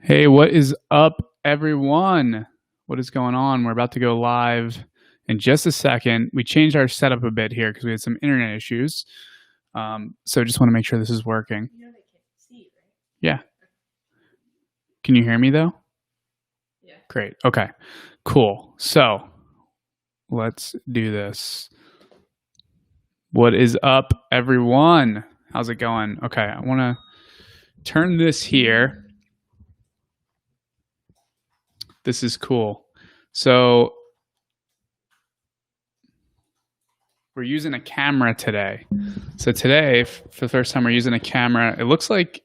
Hey, what is up, everyone? What is going on? We're about to go live in just a second. We changed our setup a bit here because we had some internet issues. So just want to make sure this is working. You know they can't see, right? Yeah. Can you hear me though? Yeah. Great. Okay. Cool. So let's do this. What is up, everyone? How's it going? Okay. I want to turn this here. This is cool. So we're using a camera today. So today, for the first time, we're using a camera. It looks like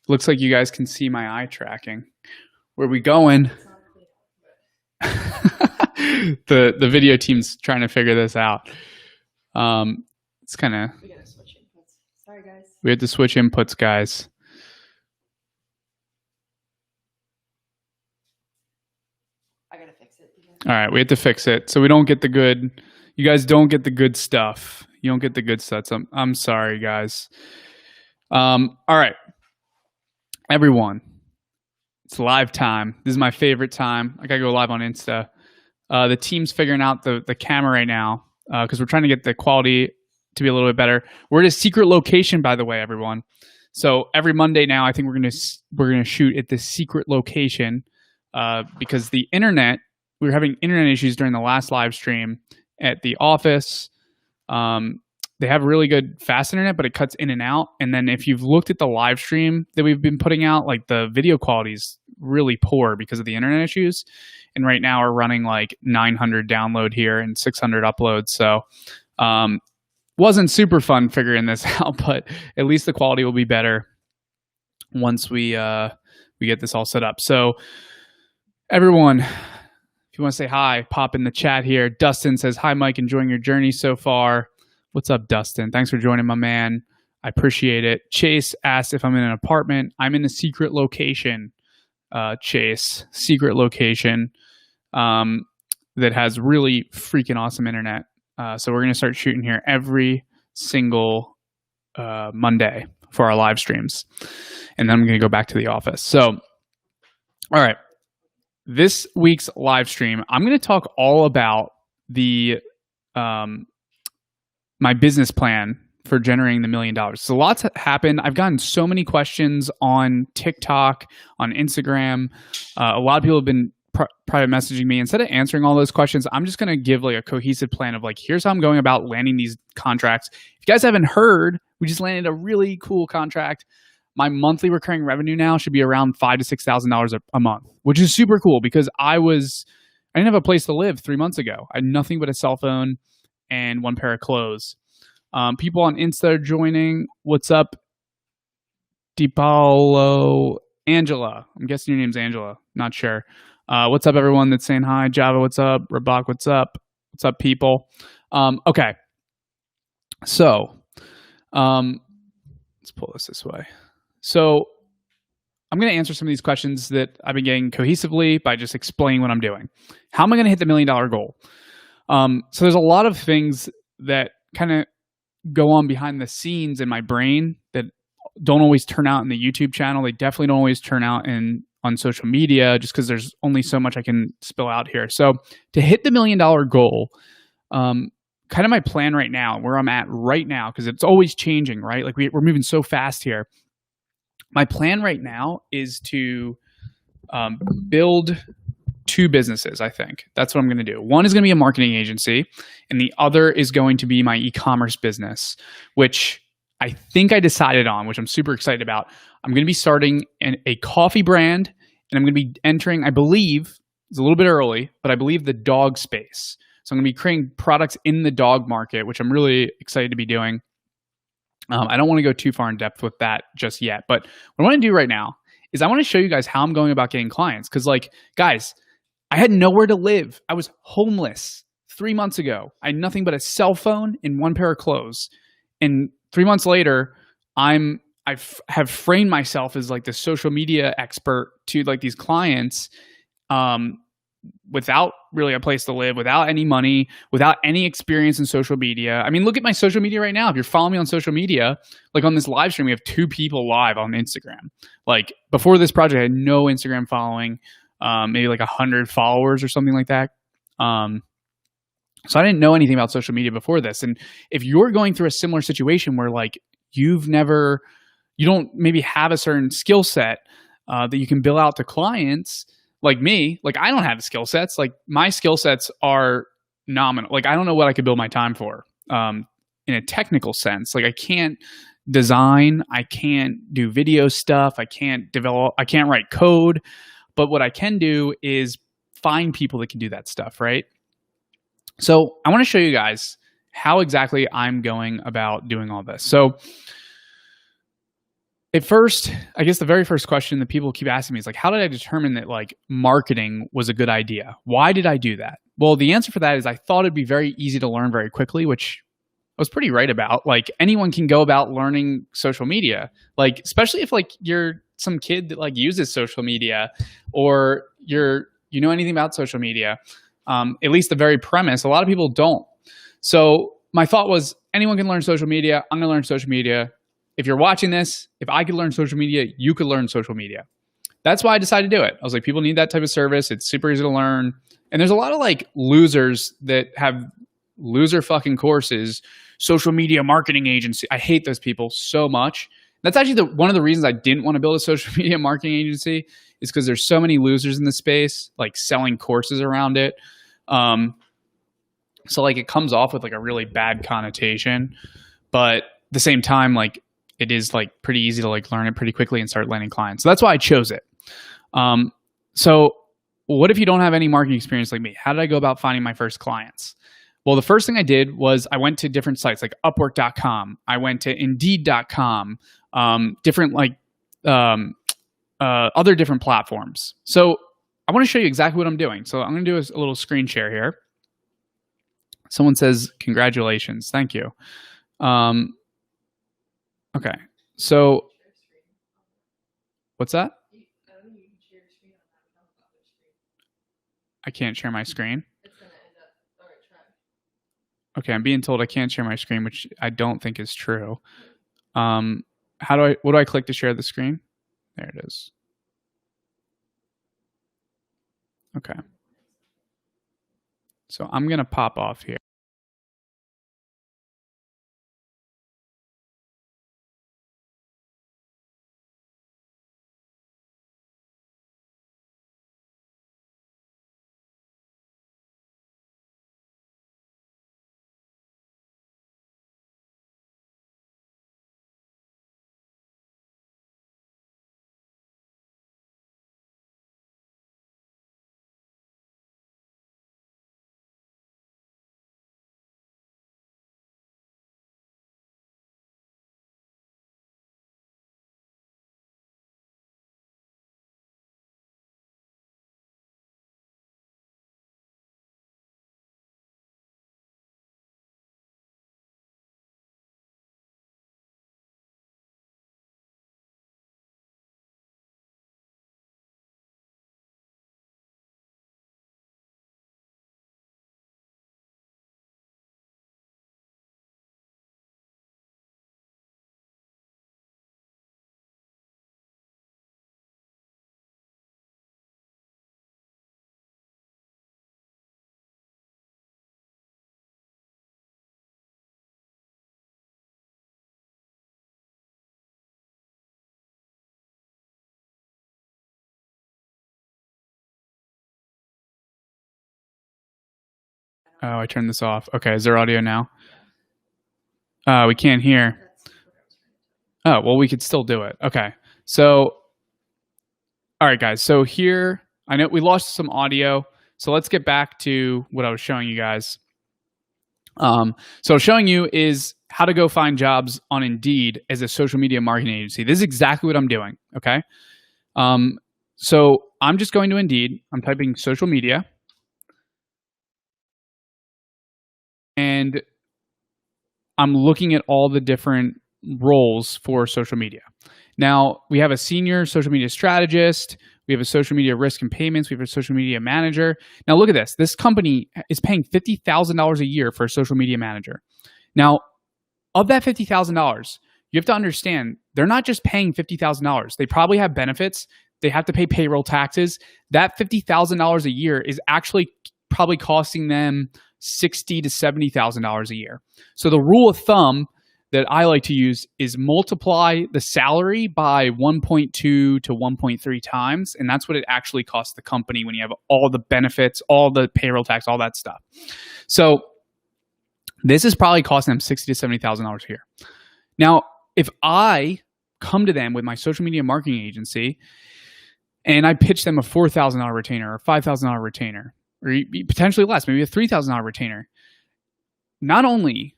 you guys can see my eye tracking. Where we going? The video team's trying to figure this out. It's kind of. We gotta switch inputs. Sorry, guys. We had to switch inputs, guys. I gotta fix it. All right, we have to fix it so we don't get the good. You guys don't get the good stuff. You don't get the good stuff. I'm sorry, guys. All right, everyone. It's live time. This is my favorite time. I gotta go live on Insta. The team's figuring out the camera right now because we're trying to get the quality to be a little bit better. We're at a secret location, by the way, everyone. So every Monday now, I think we're gonna shoot at this secret location because the internet. We were having internet issues during the last live stream at the office. They have really good fast internet, but it cuts in and out. And then if you've looked at the live stream that we've been putting out, like the video quality is really poor because of the internet issues. And right now we're running like 900 download here and 600 uploads. So wasn't super fun figuring this out, but at least the quality will be better once we get this all set up. So everyone, if you want to say hi, pop in the chat here. Dustin says, hi, Mike, enjoying your journey so far. What's up, Dustin? Thanks for joining, my man. I appreciate it. Chase asked if I'm in an apartment. I'm in a secret location, Chase. Secret location that has really freaking awesome internet. So we're going to start shooting here every single Monday for our live streams. And then I'm going to go back to the office. So, all right. This week's live stream, I'm going to talk all about the my business plan for generating the $1 million. So lots happened. I've gotten so many questions on TikTok, on Instagram. A lot of people have been private messaging me. Instead of answering all those questions, I'm just going to give like a cohesive plan of like, here's how I'm going about landing these contracts. If you guys haven't heard, we just landed a really cool contract. My monthly recurring revenue now should be around $5,000 to $6,000 a month, which is super cool because I didn't have a place to live 3 months ago. I had nothing but a cell phone and one pair of clothes. People on Insta are joining. What's up, DiPaolo? Angela. I'm guessing your name's Angela. Not sure. What's up, everyone that's saying hi? Java, what's up? Rabak, what's up? What's up, people? Okay. So, let's pull this way. So I'm going to answer some of these questions that I've been getting cohesively by just explaining what I'm doing. How am I going to hit the $1 million goal? So there's a lot of things that kind of go on behind the scenes in my brain that don't always turn out in the YouTube channel. They definitely don't always turn out on social media just because there's only so much I can spill out here. So to hit the $1 million goal, kind of my plan right now, where I'm at right now, because it's always changing, right? Like we're moving so fast here. My plan right now is to build 2 businesses, I think. That's what I'm going to do. One is going to be a marketing agency, and the other is going to be my e-commerce business, which I think I decided on, which I'm super excited about. I'm going to be starting a coffee brand, and I'm going to be entering, I believe, it's a little bit early, but I believe the dog space. So I'm going to be creating products in the dog market, which I'm really excited to be doing. I don't want to go too far in depth with that just yet, but what I want to do right now is I want to show you guys how I'm going about getting clients. Because like, guys, I had nowhere to live. I was homeless 3 months ago. I had nothing but a cell phone and one pair of clothes. And 3 months later, I have framed myself as like the social media expert to like these clients without really a place to live, without any money, without any experience in social media. I mean, look at my social media right now. If you're following me on social media, like on this live stream, we have 2 people live on Instagram. Like before this project, I had no Instagram following, maybe like 100 followers or something like that. So I didn't know anything about social media before this. And if you're going through a similar situation where like you don't maybe have a certain skill set that you can bill out to clients, like me, like I don't have skill sets. Like my skill sets are nominal. Like I don't know what I could bill my time for in a technical sense. Like I can't design, I can't do video stuff, I can't write code. But what I can do is find people that can do that stuff, right? So I want to show you guys how exactly I'm going about doing all this. So at first, I guess the very first question that people keep asking me is like, how did I determine that like marketing was a good idea? Why did I do that? Well, the answer for that is I thought it'd be very easy to learn very quickly, which I was pretty right about. Like anyone can go about learning social media, like especially if like you're some kid that like uses social media or you know anything about social media. At least the very premise, a lot of people don't. So my thought was anyone can learn social media. I'm going to learn social media. If you're watching this, if I could learn social media, you could learn social media. That's why I decided to do it. I was like, people need that type of service. It's super easy to learn. And there's a lot of like losers that have loser fucking courses, social media marketing agency. I hate those people so much. That's actually one of the reasons I didn't want to build a social media marketing agency is because there's so many losers in the space, like selling courses around it. So like it comes off with like a really bad connotation, but at the same time, like it is like pretty easy to like learn it pretty quickly and start landing clients. So that's why I chose it. So what if you don't have any marketing experience like me? How did I go about finding my first clients? Well, the first thing I did was I went to different sites like Upwork.com. I went to Indeed.com, different like other different platforms. So I want to show you exactly what I'm doing. So I'm going to do a little screen share here. Someone says, congratulations. Thank you. Okay. So what's that? I can't share my screen. Okay. I'm being told I can't share my screen, which I don't think is true. What do I click to share the screen? There it is. Okay. So I'm going to pop off here. Oh, I turned this off. Okay, is there audio now? We can't hear. Oh, well, we could still do it. Okay. So, all right, guys. So here, I know we lost some audio. So let's get back to what I was showing you guys. So showing you is how to go find jobs on Indeed as a social media marketing agency. This is exactly what I'm doing. Okay. So I'm just going to Indeed. I'm typing social media. And I'm looking at all the different roles for social media. Now, we have a senior social media strategist. We have a social media risk and payments. We have a social media manager. Now, look at this. This company is paying $50,000 a year for a social media manager. Now, of that $50,000, you have to understand they're not just paying $50,000. They probably have benefits. They have to pay payroll taxes. That $50,000 a year is actually probably costing them $60,000 to $70,000 a year. So the rule of thumb that I like to use is multiply the salary by 1.2 to 1.3 times, and that's what it actually costs the company when you have all the benefits, all the payroll tax, all that stuff. So this is probably costing them $60,000 to $70,000 a year. Now, if I come to them with my social media marketing agency and I pitch them a $4,000 retainer or a $5,000 retainer, or potentially less, maybe a $3,000 retainer, not only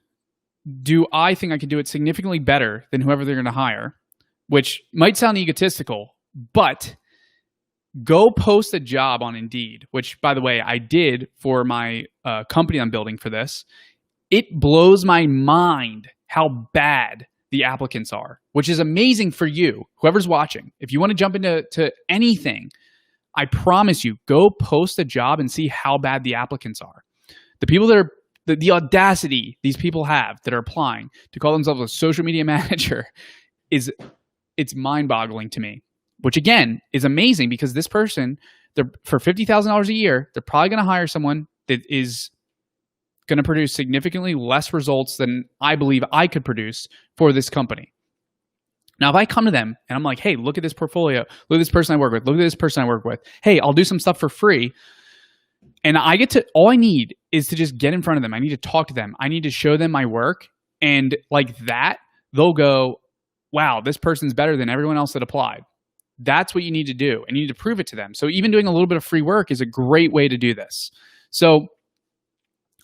do I think I can do it significantly better than whoever they're going to hire, which might sound egotistical, but go post a job on Indeed, which, by the way, I did for my company I'm building for this. It blows my mind how bad the applicants are, which is amazing for you, whoever's watching. If you want to jump into anything, I promise you, go post a job and see how bad the applicants are. The people that are the audacity these people have that are applying to call themselves a social media manager it's mind-boggling to me, which again is amazing because this person, for $50,000 a year, they're probably going to hire someone that is going to produce significantly less results than I believe I could produce for this company. Now, if I come to them and I'm like, hey, look at this portfolio, look at this person I work with, look at this person I work with, hey, I'll do some stuff for free. And all I need is to just get in front of them. I need to talk to them. I need to show them my work. And like that, they'll go, wow, this person's better than everyone else that applied. That's what you need to do. And you need to prove it to them. So even doing a little bit of free work is a great way to do this. So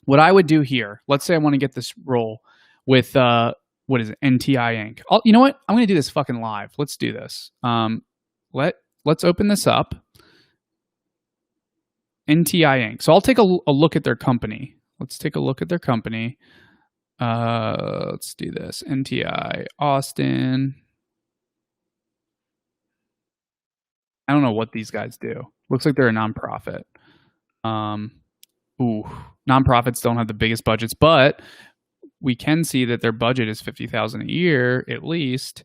what I would do here, let's say I want to get this role with, what is it, NTI Inc. You know what? I'm going to do this fucking live. Let's do this. Let's open this up. NTI Inc. So I'll take a look at their company. Let's take a look at their company. Let's do this. NTI Austin. I don't know what these guys do. Looks like they're a nonprofit. Nonprofits don't have the biggest budgets, but we can see that their budget is $50,000 a year at least.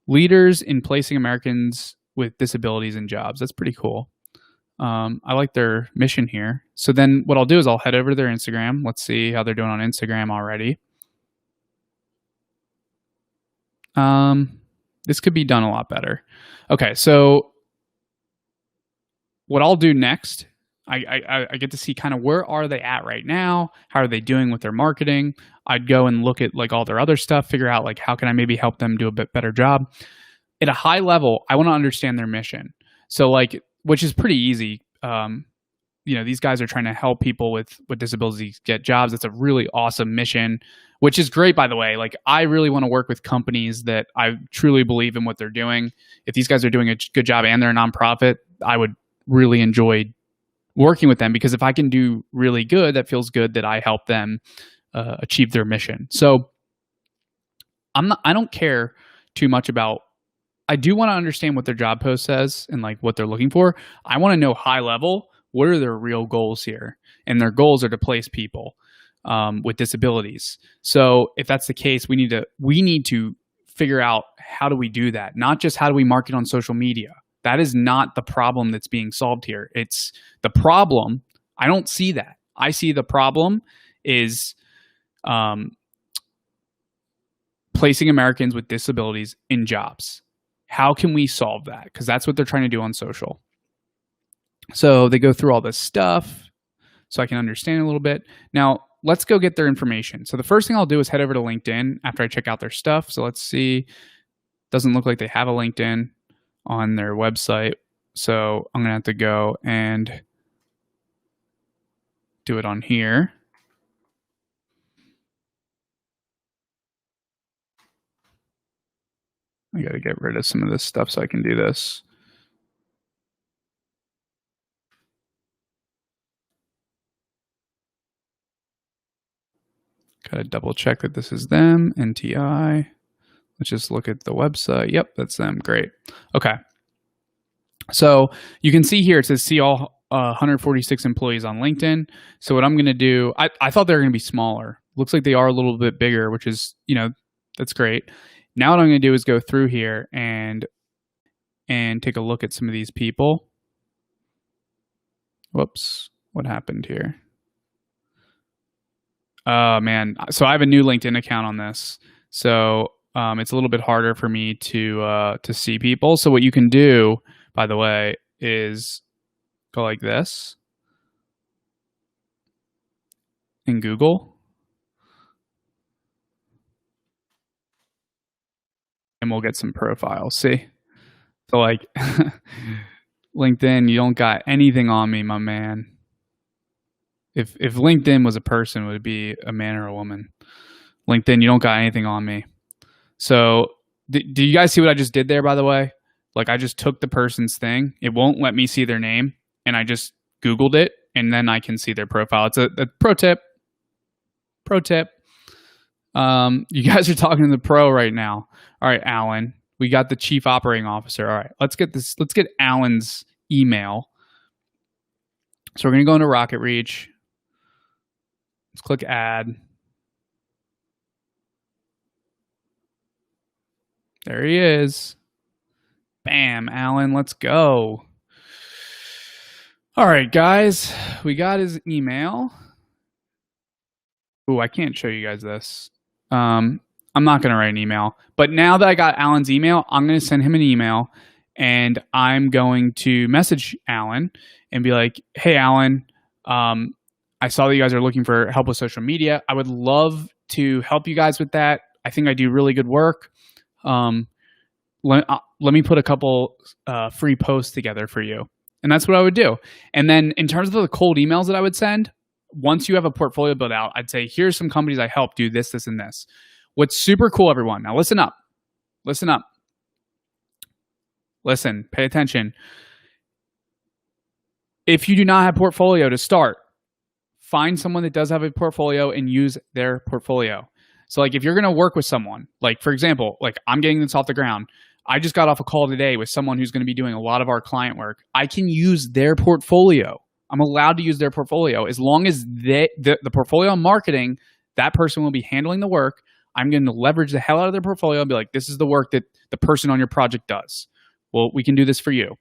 Leaders in placing Americans with disabilities in jobs. That's pretty cool. I like their mission here. So then what I'll do is I'll head over to their Instagram. Let's see how they're doing on Instagram already. This could be done a lot better. Okay, so what I'll do next, I get to see kind of where are they at right now? How are they doing with their marketing? I'd go and look at like all their other stuff, figure out like how can I maybe help them do a bit better job. At a high level, I want to understand their mission. So like, which is pretty easy. These guys are trying to help people with disabilities get jobs. It's a really awesome mission, which is great, by the way. Like, I really want to work with companies that I truly believe in what they're doing. If these guys are doing a good job and they're a nonprofit, I would really enjoy working with them, because if I can do really good, that feels good that I help them achieve their mission. So I don't care too much about, I do want to understand what their job post says and like what they're looking for. I want to know high level, what are their real goals here? And their goals are to place people with disabilities. So if that's the case, we need to figure out, how do we do that? Not just how do we market on social media. That is not the problem that's being solved here. It's the problem. I don't see that. I see the problem is placing Americans with disabilities in jobs. How can we solve that? Because that's what they're trying to do on social. So they go through all this stuff so I can understand a little bit. Now, let's go get their information. So the first thing I'll do is head over to LinkedIn after I check out their stuff. So let's see. Doesn't look like they have a LinkedIn on their website. So I'm going to have to go and do it on here. I got to get rid of some of this stuff so I can do this. Got to double check that this is them, NTI. Let's just look at the website. Yep, that's them. Great. Okay. So you can see here, it says see all 146 employees on LinkedIn. So what I'm going to do, I thought they were going to be smaller. Looks like they are a little bit bigger, which is, that's great. Now what I'm going to do is go through here and take a look at some of these people. Whoops. What happened here? Oh, man. So I have a new LinkedIn account on this. So it's a little bit harder for me to see people. So what you can do, by the way, is go like this in Google. And we'll get some profiles. See? So like LinkedIn, you don't got anything on me, my man. If LinkedIn was a person, would it be a man or a woman? LinkedIn, you don't got anything on me. So do you guys see what I just did there, by the way? Like I just took the person's thing. It won't let me see their name. And I just Googled it. And then I can see their profile. It's a pro tip. Pro tip. You guys are talking to the pro right now. All right, Alan. We got the chief operating officer. All right, let's get Alan's email. So we're going to go into Rocket Reach. Let's click add. There he is. Bam, Alan, let's go. All right, guys, we got his email. Ooh, I can't show you guys this. I'm not going to write an email. But now that I got Alan's email, I'm going to send him an email. And I'm going to message Alan and be like, hey, Alan, I saw that you guys are looking for help with social media. I would love to help you guys with that. I think I do really good work. Let me put a couple free posts together for you. And that's what I would do. And then in terms of the cold emails that I would send, once you have a portfolio built out, I'd say, here's some companies I help do this, this, and this. What's super cool, everyone. Now listen up. Listen up. Listen, pay attention. If you do not have portfolio to start, find someone that does have a portfolio and use their portfolio. So like if you're going to work with someone, like for example, like I'm getting this off the ground. I just got off a call today with someone who's going to be doing a lot of our client work. I can use their portfolio. I'm allowed to use their portfolio as long as the portfolio I'm marketing, that person will be handling the work. I'm going to leverage the hell out of their portfolio and be like, this is the work that the person on your project does. Well, we can do this for you.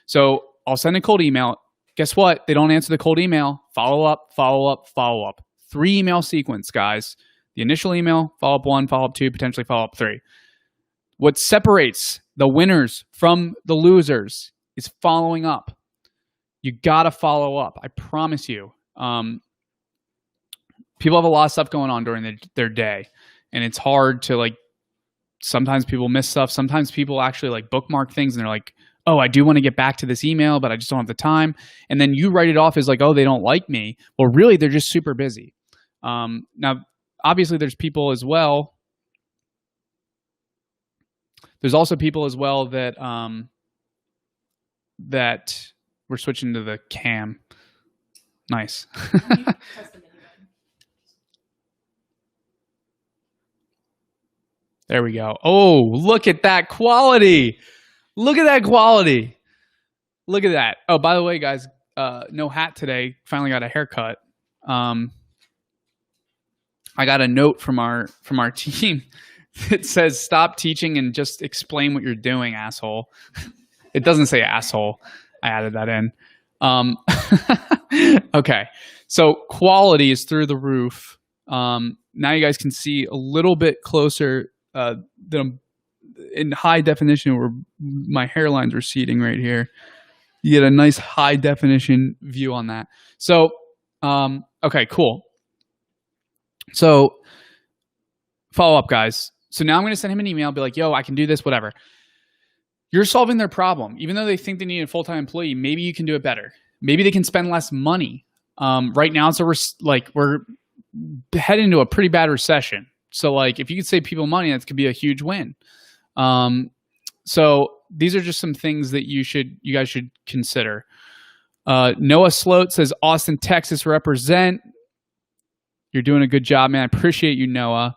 So I'll send a cold email. Guess what? They don't answer the cold email. Follow up, follow up, follow up. 3 email sequence, guys. The initial email, follow up 1, follow up 2, potentially follow up 3. What separates the winners from the losers is following up. You got to follow up. I promise you. People have a lot of stuff going on during their day. And it's hard to like, sometimes people miss stuff. Sometimes people actually like bookmark things and they're like, oh, I do want to get back to this email, but I just don't have the time. And then you write it off as like, oh, they don't like me. Well, really, they're just super busy. Now, obviously, there's people as well. There's also people as well that that we're switching to the cam. Nice. There we go. Oh, look at that quality. Look at that quality. Look at that. Oh, by the way, guys, no hat today. Finally got a haircut. I got a note from our team that says, stop teaching and just explain what you're doing, asshole. It doesn't say asshole. I added that in. Okay. So quality is through the roof. Now you guys can see a little bit closer in high definition where my hairline's receding right here. You get a nice high definition view on that. So, okay, cool. So follow up, guys. So now I'm going to send him an email, be like, yo, I can do this, whatever. You're solving their problem. Even though they think they need a full-time employee, maybe you can do it better. Maybe they can spend less money. Right now, so we're heading into a pretty bad recession. So like if you could save people money, that could be a huge win. So these are just some things that you guys should consider. Noah Sloat says, Austin, Texas represent. You're doing a good job, man. I appreciate you, Noah.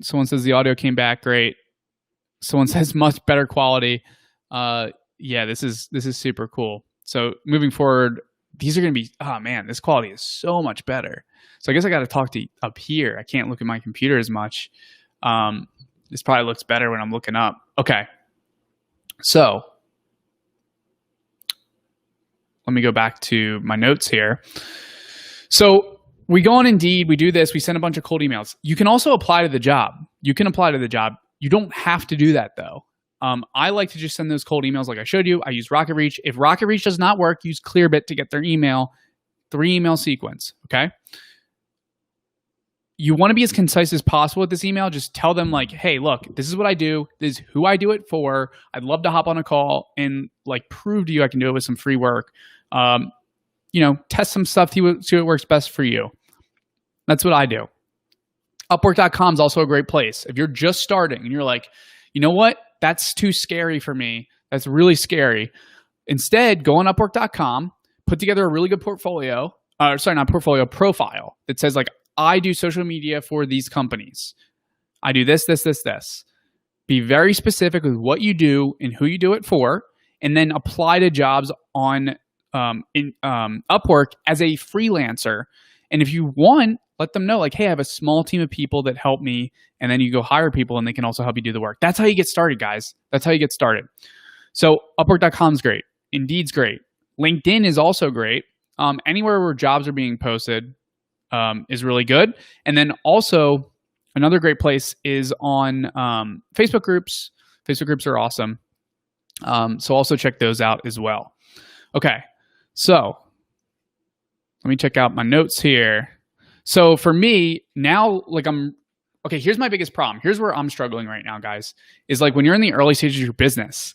Someone says the audio came back great. Someone says much better quality. Yeah, this is super cool. So moving forward, these are going to be, oh man, this quality is so much better. So I guess I got to talk to up here. I can't look at my computer as much. This probably looks better when I'm looking up. Okay. So let me go back to my notes here. So we go on Indeed, we do this, we send a bunch of cold emails. You can also apply to the job. You don't have to do that though. I like to just send those cold emails like I showed you. I use RocketReach. If RocketReach does not work, use Clearbit to get their email, 3-email sequence, okay? You want to be as concise as possible with this email. Just tell them like, hey, look, this is what I do. This is who I do it for. I'd love to hop on a call and like prove to you I can do it with some free work. Test some stuff, see what works best for you. That's what I do. Upwork.com is also a great place. If you're just starting and you're like, you know what? That's too scary for me. That's really scary. Instead, go on Upwork.com, put together a really good profile that says like, I do social media for these companies. I do this. Be very specific with what you do and who you do it for, and then apply to jobs on Upwork as a freelancer. And if you want, let them know like, hey, I have a small team of people that help me, and then you go hire people and they can also help you do the work. That's how you get started, guys. That's how you get started. So Upwork.com is great. Indeed's great. LinkedIn is also great. Anywhere where jobs are being posted is really good. And then also another great place is on Facebook groups. Facebook groups are awesome. So also check those out as well. Okay, so let me check out my notes here. So for me now, here's my biggest problem. Here's where I'm struggling right now, guys, is like when you're in the early stages of your business,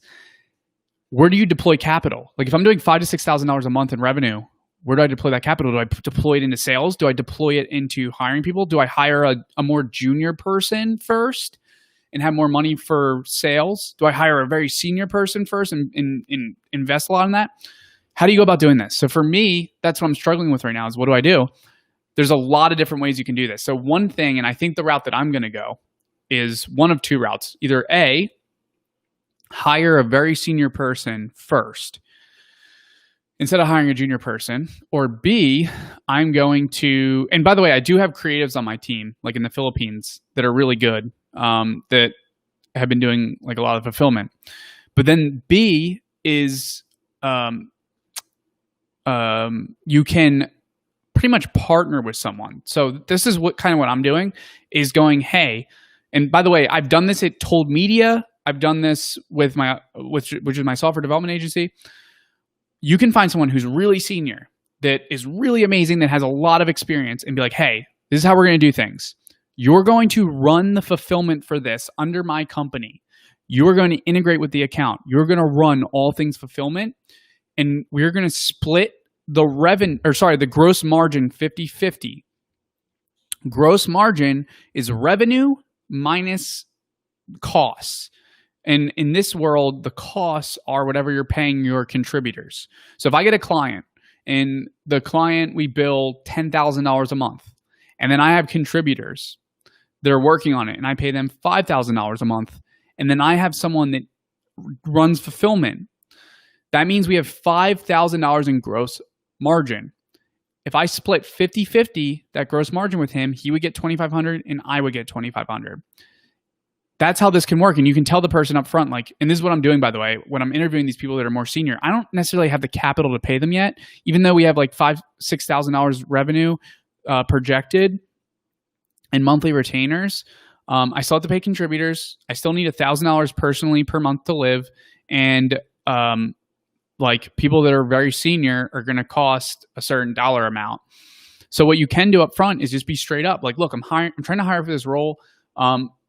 where do you deploy capital? Like if I'm doing $5,000 to $6,000 a month in revenue, where do I deploy that capital? Do I deploy it into sales? Do I deploy it into hiring people? Do I hire a more junior person first and have more money for sales? Do I hire a very senior person first and invest a lot in that? How do you go about doing this? So for me, that's what I'm struggling with right now is what do I do? There's a lot of different ways you can do this. So one thing, and I think the route that I'm going to go is one of two routes. Either A, hire a very senior person first instead of hiring a junior person, or B, I'm going to, and by the way, I do have creatives on my team, like in the Philippines, that are really good, that have been doing like a lot of fulfillment. But then B is you can pretty much partner with someone. So this is what I'm doing is going, hey, and by the way, I've done this at Told Media. I've done this with which is my software development agency. You can find someone who's really senior, that is really amazing, that has a lot of experience, and be like, hey, this is how we're going to do things. You're going to run the fulfillment for this under my company. You're going to integrate with the account. You're going to run all things fulfillment, and we're going to split the gross margin 50-50. Gross margin is revenue minus costs. And in this world, the costs are whatever you're paying your contributors. So if I get a client and the client, we bill $10,000 a month, and then I have contributors that are working on it and I pay them $5,000 a month, and then I have someone that runs fulfillment, that means we have $5,000 in gross margin. If I split 50-50 that gross margin with him, he would get $2,500 and I would get $2,500. That's how this can work. And you can tell the person up front, like, and this is what I'm doing, by the way, when I'm interviewing these people that are more senior, I don't necessarily have the capital to pay them yet, even though we have like $5,000-$6,000 revenue projected and monthly retainers. I still have to pay contributors. I still need $1,000 personally per month to live. And like people that are very senior are going to cost a certain dollar amount. So what you can do up front is just be straight up. Like, look, I'm trying to hire for this role.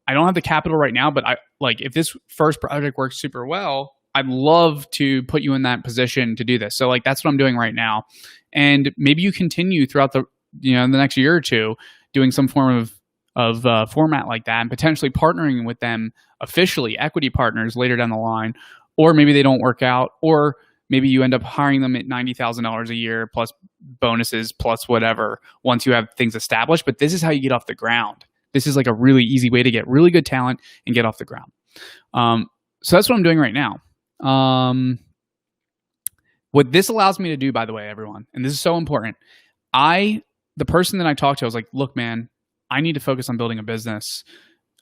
I don't have the capital right now, but if this first project works super well, I'd love to put you in that position to do this. So like, that's what I'm doing right now. And maybe you continue throughout the next year or two doing some form of format like that, and potentially partnering with them officially, equity partners later down the line, or maybe they don't work out, or maybe you end up hiring them at $90,000 a year plus bonuses plus whatever once you have things established. But this is how you get off the ground. This is like a really easy way to get really good talent and get off the ground. So that's what I'm doing right now. What this allows me to do, by the way, everyone, and this is so important, the person that I talked to, I was like, look, man, I need to focus on building a business.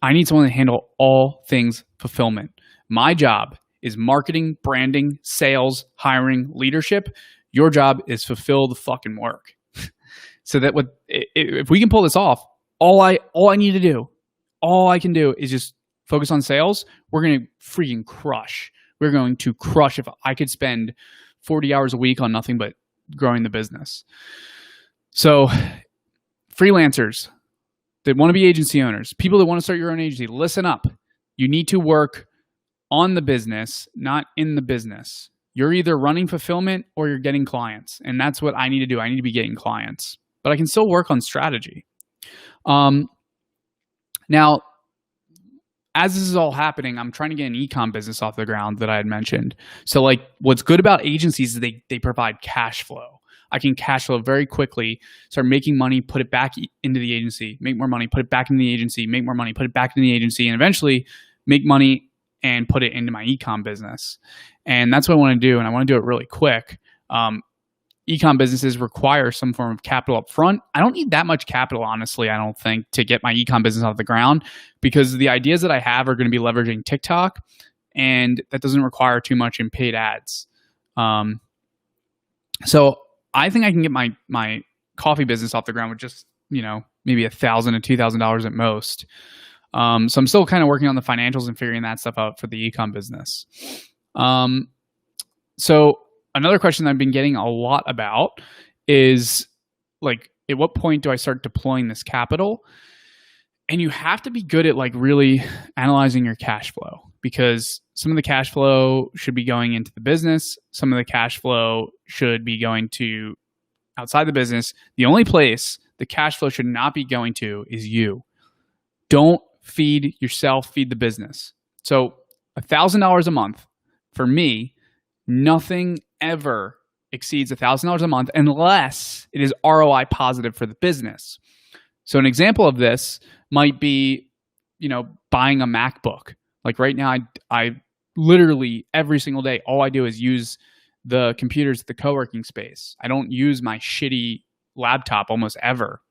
I need someone to handle all things fulfillment. My job is marketing, branding, sales, hiring, leadership. Your job is fulfill the fucking work. So that if we can pull this off, all I need to do, all I can do is just focus on sales. We're going to freaking crush. We're going to crush if I could spend 40 hours a week on nothing but growing the business. So freelancers that want to be agency owners, people that want to start your own agency, listen up. You need to work on the business, not in the business. You're either running fulfillment or you're getting clients. And that's what I need to do. I need to be getting clients, but I can still work on strategy. Now, as this is all happening, I'm trying to get an e-com business off the ground that I had mentioned. So like what's good about agencies is they provide cash flow. I can cash flow very quickly, start making money, put it back into the agency, make more money, put it back into the agency, make more money, put it back into the agency, and eventually make money and put it into my e-com business. And that's what I want to do. And I want to do it really quick. E-com businesses require some form of capital up front. I don't need that much capital, honestly, I don't think, to get my e-com business off the ground, because the ideas that I have are going to be leveraging TikTok, and that doesn't require too much in paid ads. So I think I can get my coffee business off the ground with just, maybe $1,000 to $2,000 at most. So I'm still kind of working on the financials and figuring that stuff out for the e-com business. So another question I've been getting a lot about is like, at what point do I start deploying this capital? And you have to be good at like really analyzing your cash flow, because some of the cash flow should be going into the business. Some of the cash flow should be going to outside the business. The only place the cash flow should not be going to is you. Don't feed yourself, feed the business. So $1,000 a month for me, nothing ever exceeds $1,000 a month unless it is ROI positive for the business. So an example of this might be, buying a MacBook. Like right now, I literally every single day, all I do is use the computers at the co-working space. I don't use my shitty laptop almost ever.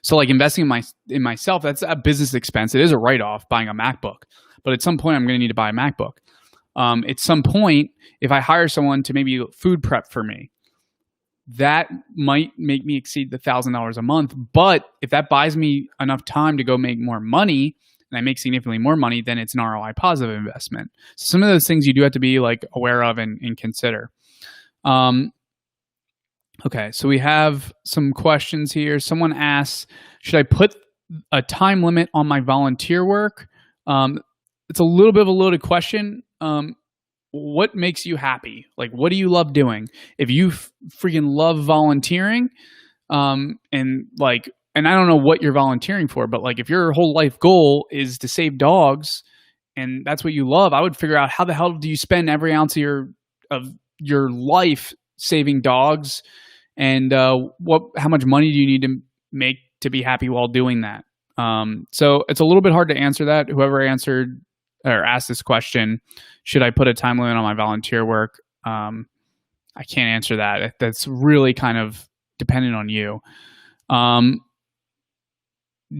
So like investing in myself, that's a business expense. It is a write-off buying a MacBook, but at some point I'm going to need to buy a MacBook. At some point, if I hire someone to maybe food prep for me, that might make me exceed the $1,000 a month. But if that buys me enough time to go make more money, and I make significantly more money, then it's an ROI positive investment. So some of those things you do have to be like aware of and consider. Okay, so we have some questions here. Someone asks, should I put a time limit on my volunteer work? It's a little bit of a loaded question. What makes you happy? Like, what do you love doing? If you freaking love volunteering, and I don't know what you're volunteering for, but like if your whole life goal is to save dogs and that's what you love, I would figure out how the hell do you spend every ounce of your life saving dogs, and how much money do you need to make to be happy while doing that? So it's a little bit hard to answer that. Whoever answered or asked this question, should I put a time limit on my volunteer work? I can't answer that. That's really kind of dependent on you.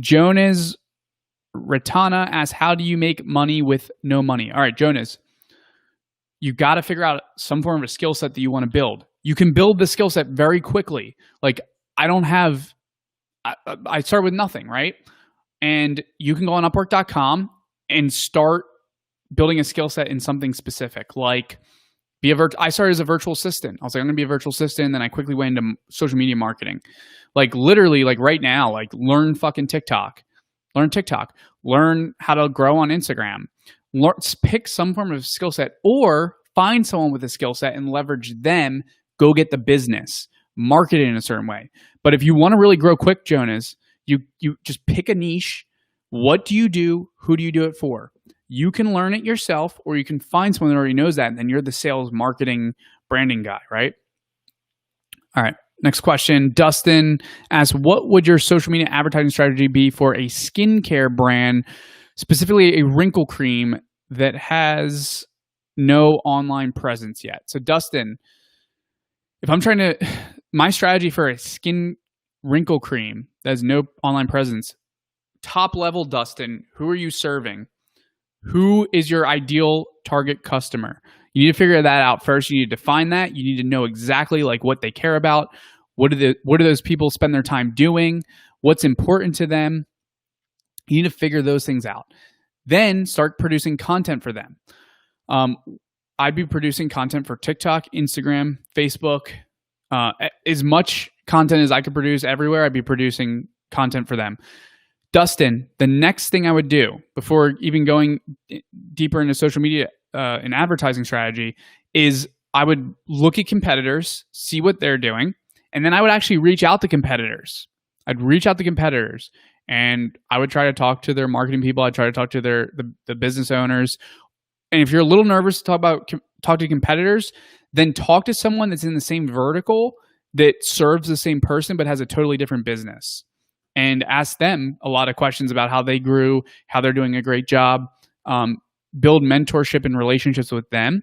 Jonas Ratana asks, how do you make money with no money? All right, Jonas, you got to figure out some form of a skill set that you want to build. You can build the skill set very quickly. Like I start with nothing, right? And you can go on Upwork.com and start building a skill set in something specific, like I started as a virtual assistant. I was like, I'm going to be a virtual assistant. And then I quickly went into social media marketing. Like literally, like right now, like learn fucking TikTok. Learn how to grow on Instagram. Pick some form of skill set, or find someone with a skill set and leverage them. Go get the business. Market it in a certain way. But if you want to really grow quick, Jonas, you just pick a niche. What do you do? Who do you do it for? You can learn it yourself, or you can find someone that already knows that, and then you're the sales, marketing, branding guy, right? All right. Next question. Dustin asks, what would your social media advertising strategy be for a skincare brand, specifically a wrinkle cream that has no online presence yet? So Dustin, if I'm trying to, my strategy for a skin wrinkle cream that has no online presence, top level, Dustin, who are you serving? Who is your ideal target customer? You need to figure that out first. You need to define that. You need to know exactly like what they care about. What do those people spend their time doing? What's important to them? You need to figure those things out. Then start producing content for them. I'd be producing content for TikTok, Instagram, Facebook, as much content as I could produce everywhere. I'd be producing content for them. Dustin, the next thing I would do before even going deeper into social media and advertising strategy is I would look at competitors, see what they're doing, and then I would actually reach out to competitors. I'd reach out to competitors and I would try to talk to their marketing people. I'd try to talk to the business owners. And if you're a little nervous to talk to competitors, then talk to someone that's in the same vertical that serves the same person but has a totally different business. And ask them a lot of questions about how they grew, how they're doing a great job. Build mentorship and relationships with them.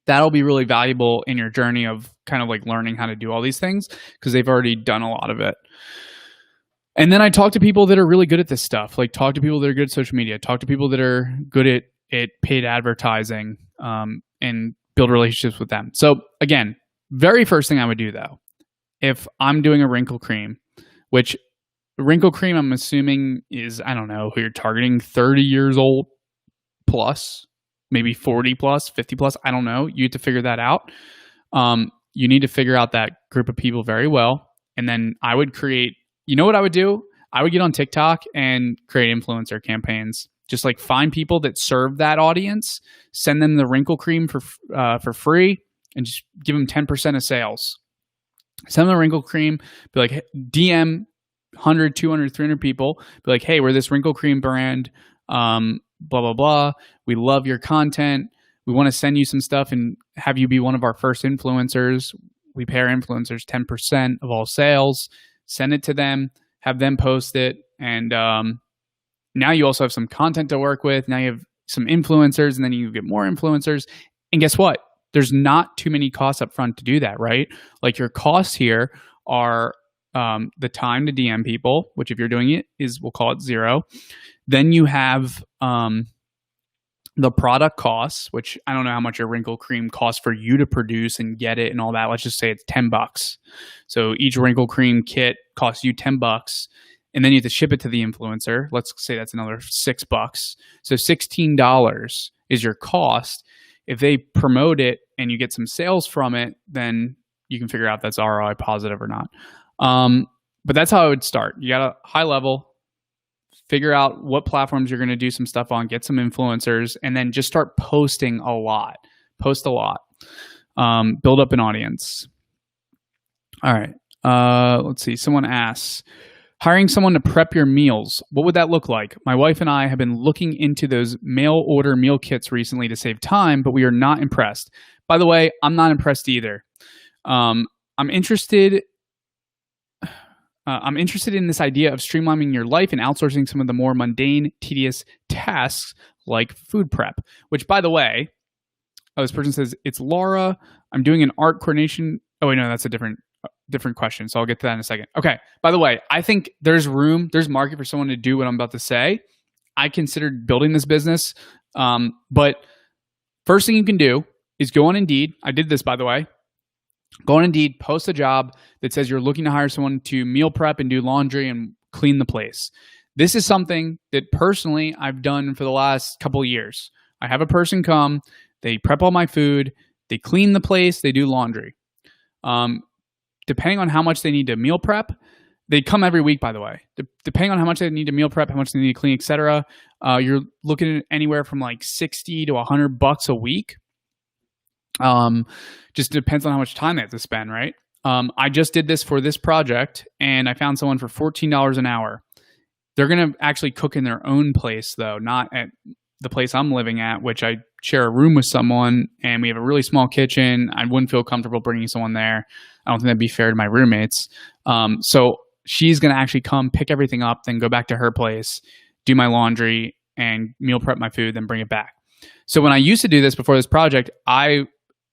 That'll be really valuable in your journey of kind of like learning how to do all these things because they've already done a lot of it. And then I talk to people that are really good at this stuff. Like talk to people that are good at social media. Talk to people that are good at paid advertising and build relationships with them. So again, very first thing I would do though, if I'm doing a wrinkle cream, which wrinkle cream I'm assuming is, I don't know, who you're targeting, 30 years old plus, maybe 40 plus, 50 plus. I don't know. You have to figure that out. You need to figure out that group of people very well. And then I would create, you know what I would do? I would get on TikTok and create influencer campaigns. Just like find people that serve that audience, send them the wrinkle cream for free, and just give them 10% of sales. Send them the wrinkle cream, be like, DM 100, 200, 300 people, be like, hey, we're this wrinkle cream brand, blah, blah, blah. We love your content. We want to send you some stuff and have you be one of our first influencers. We pay our influencers 10% of all sales. Send it to them, have them post it. And now you also have some content to work with. Now you have some influencers and then you get more influencers. And guess what? There's not too many costs up front to do that, right? Like your costs here are the time to DM people, which if you're doing it is, we'll call it 0. Then you have the product costs, which I don't know how much a wrinkle cream costs for you to produce and get it and all that. Let's just say it's $10. So each wrinkle cream kit costs you $10. And then you have to ship it to the influencer. Let's say that's another $6. So $16 is your cost. If they promote it and you get some sales from it, then you can figure out that's ROI positive or not. But that's how I would start. You got a high level, figure out what platforms you're going to do some stuff on, get some influencers, and then just start posting a lot. Post a lot. Build up an audience. All right. Let's see. Someone asks, hiring someone to prep your meals, what would that look like? My wife and I have been looking into those mail order meal kits recently to save time, but we are not impressed. By the way, I'm not impressed either. I'm interested in this idea of streamlining your life and outsourcing some of the more mundane, tedious tasks like food prep, which by the way, this person says, it's Laura. I'm doing an art coordination. Oh, wait, no, that's a different question. So I'll get to that in a second. Okay. By the way, I think there's market for someone to do what I'm about to say. I considered building this business. But first thing you can do is go on Indeed. I did this, by the way. Go on Indeed, post a job that says you're looking to hire someone to meal prep and do laundry and clean the place. This is something that personally I've done for the last couple of years. I have a person come, they prep all my food, they clean the place, they do laundry. Depending on how much they need to meal prep, they come every week, by the way. Depending on how much they need to meal prep, how much they need to clean, etc., you're looking at anywhere from like $60 to $100 a week. Just depends on how much time they have to spend, right? I just did this for this project, and I found someone for $14 an hour. They're going to actually cook in their own place, though, not at the place I'm living at, which I share a room with someone, and we have a really small kitchen. I wouldn't feel comfortable bringing someone there. I don't think that'd be fair to my roommates. So she's going to actually come pick everything up, then go back to her place, do my laundry, and meal prep my food, then bring it back. So when I used to do this before this project, I,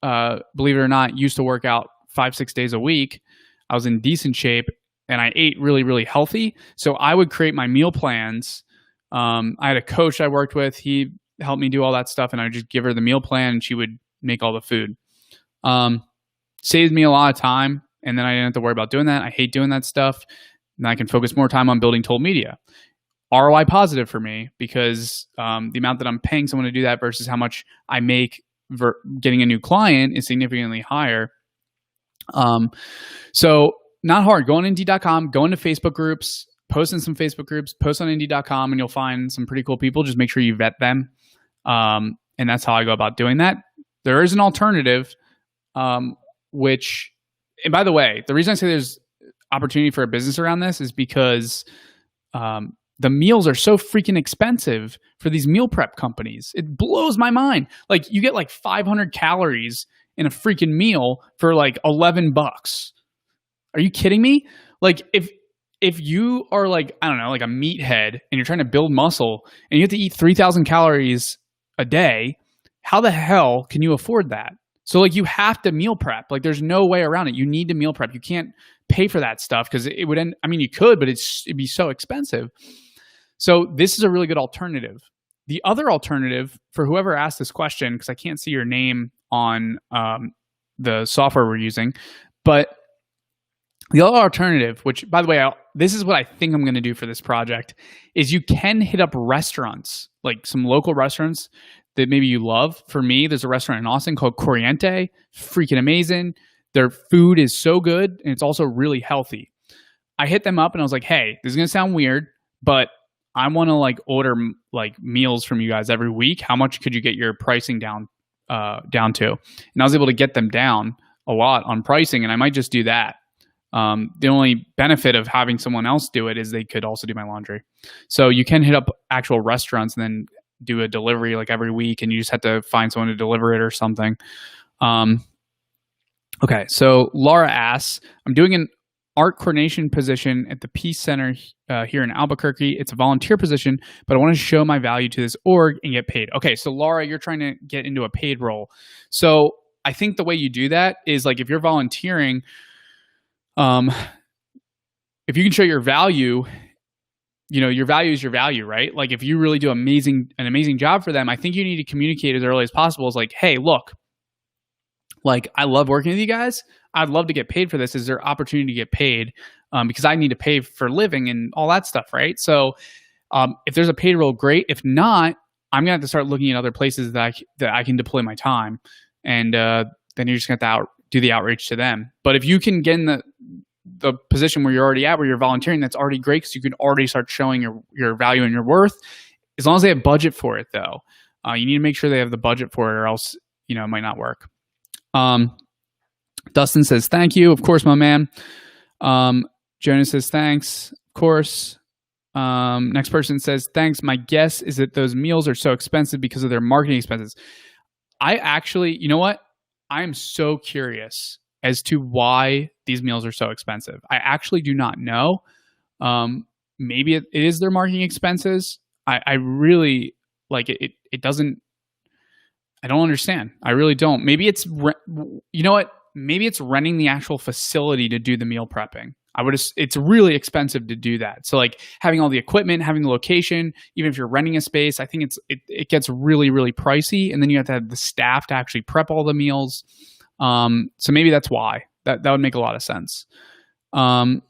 believe it or not, used to work out 5-6 days a week. I was in decent shape, and I ate really, really healthy. So I would create my meal plans. I had a coach I worked with. He helped me do all that stuff, and I would just give her the meal plan, and she would make all the food. Saved me a lot of time, and then I didn't have to worry about doing that. I hate doing that stuff. And I can focus more time on building Told Media. ROI positive for me, because the amount that I'm paying someone to do that versus how much I make getting a new client is significantly higher. So not hard. Go on Indeed.com, go into Facebook groups, post in some Facebook groups, post on Indeed.com, and you'll find some pretty cool people. Just make sure you vet them. And that's how I go about doing that. There is an alternative, which, and by the way, the reason I say there's opportunity for a business around this is because the meals are so freaking expensive for these meal prep companies. It blows my mind. Like, you get like 500 calories in a freaking meal for like $11. Are you kidding me? Like, if you are like, I don't know, like a meathead and you're trying to build muscle and you have to eat 3,000 calories a day, how the hell can you afford that? So like, you have to meal prep. Like, there's no way around it. You need to meal prep. You can't pay for that stuff because it would end. I mean, you could, but it'd be so expensive. So this is a really good alternative. The other alternative for whoever asked this question, because I can't see your name on the software we're using, but the other alternative, which, by the way, this is what I think I'm going to do for this project, is you can hit up restaurants, like some local restaurants that maybe you love. For me, there's a restaurant in Austin called Corriente. Freaking amazing. Their food is so good, and it's also really healthy. I hit them up, and I was like, hey, this is going to sound weird, but I want to like order like meals from you guys every week. How much could you get your pricing down to? And I was able to get them down a lot on pricing, and I might just do that. The only benefit of having someone else do it is they could also do my laundry. So you can hit up actual restaurants and then do a delivery like every week, and you just have to find someone to deliver it or something. Okay, so Laura asks, I'm doing an art coordination position at the Peace Center here in Albuquerque. It's a volunteer position, but I want to show my value to this org and get paid. Okay, so Laura, you're trying to get into a paid role. So I think the way you do that is, like, if you're volunteering, if you can show your value, you know, your value is your value, right? Like, if you really do an amazing job for them, I think you need to communicate as early as possible. It's like, hey, look, like, I love working with you guys. I'd love to get paid for this. Is there opportunity to get paid? Because I need to pay for living and all that stuff, right? So if there's a paid role, great. If not, I'm gonna have to start looking at other places that I can deploy my time, and then you're just gonna have to do the outreach to them. But if you can get in the position where you're already at, where you're volunteering, that's already great, because you can already start showing your value and your worth. As long as they have budget for it, though, you need to make sure they have the budget for it, or else, you know, it might not work. Dustin says, thank you. Of course, my man. Jonas says, thanks. Of course. Next person says, thanks. My guess is that those meals are so expensive because of their marketing expenses. I actually, you know what? I am so curious as to why these meals are so expensive. I actually do not know. Maybe it is their marketing expenses. I really, like, it doesn't, I don't understand. I really don't. Maybe it's, you know what? Maybe it's renting the actual facility to do the meal prepping. It's really expensive to do that. So, like, having all the equipment, having the location, even if you're renting a space, I think it gets really, really pricey. And then you have to have the staff to actually prep all the meals. So maybe that's why. That would make a lot of sense. Okay.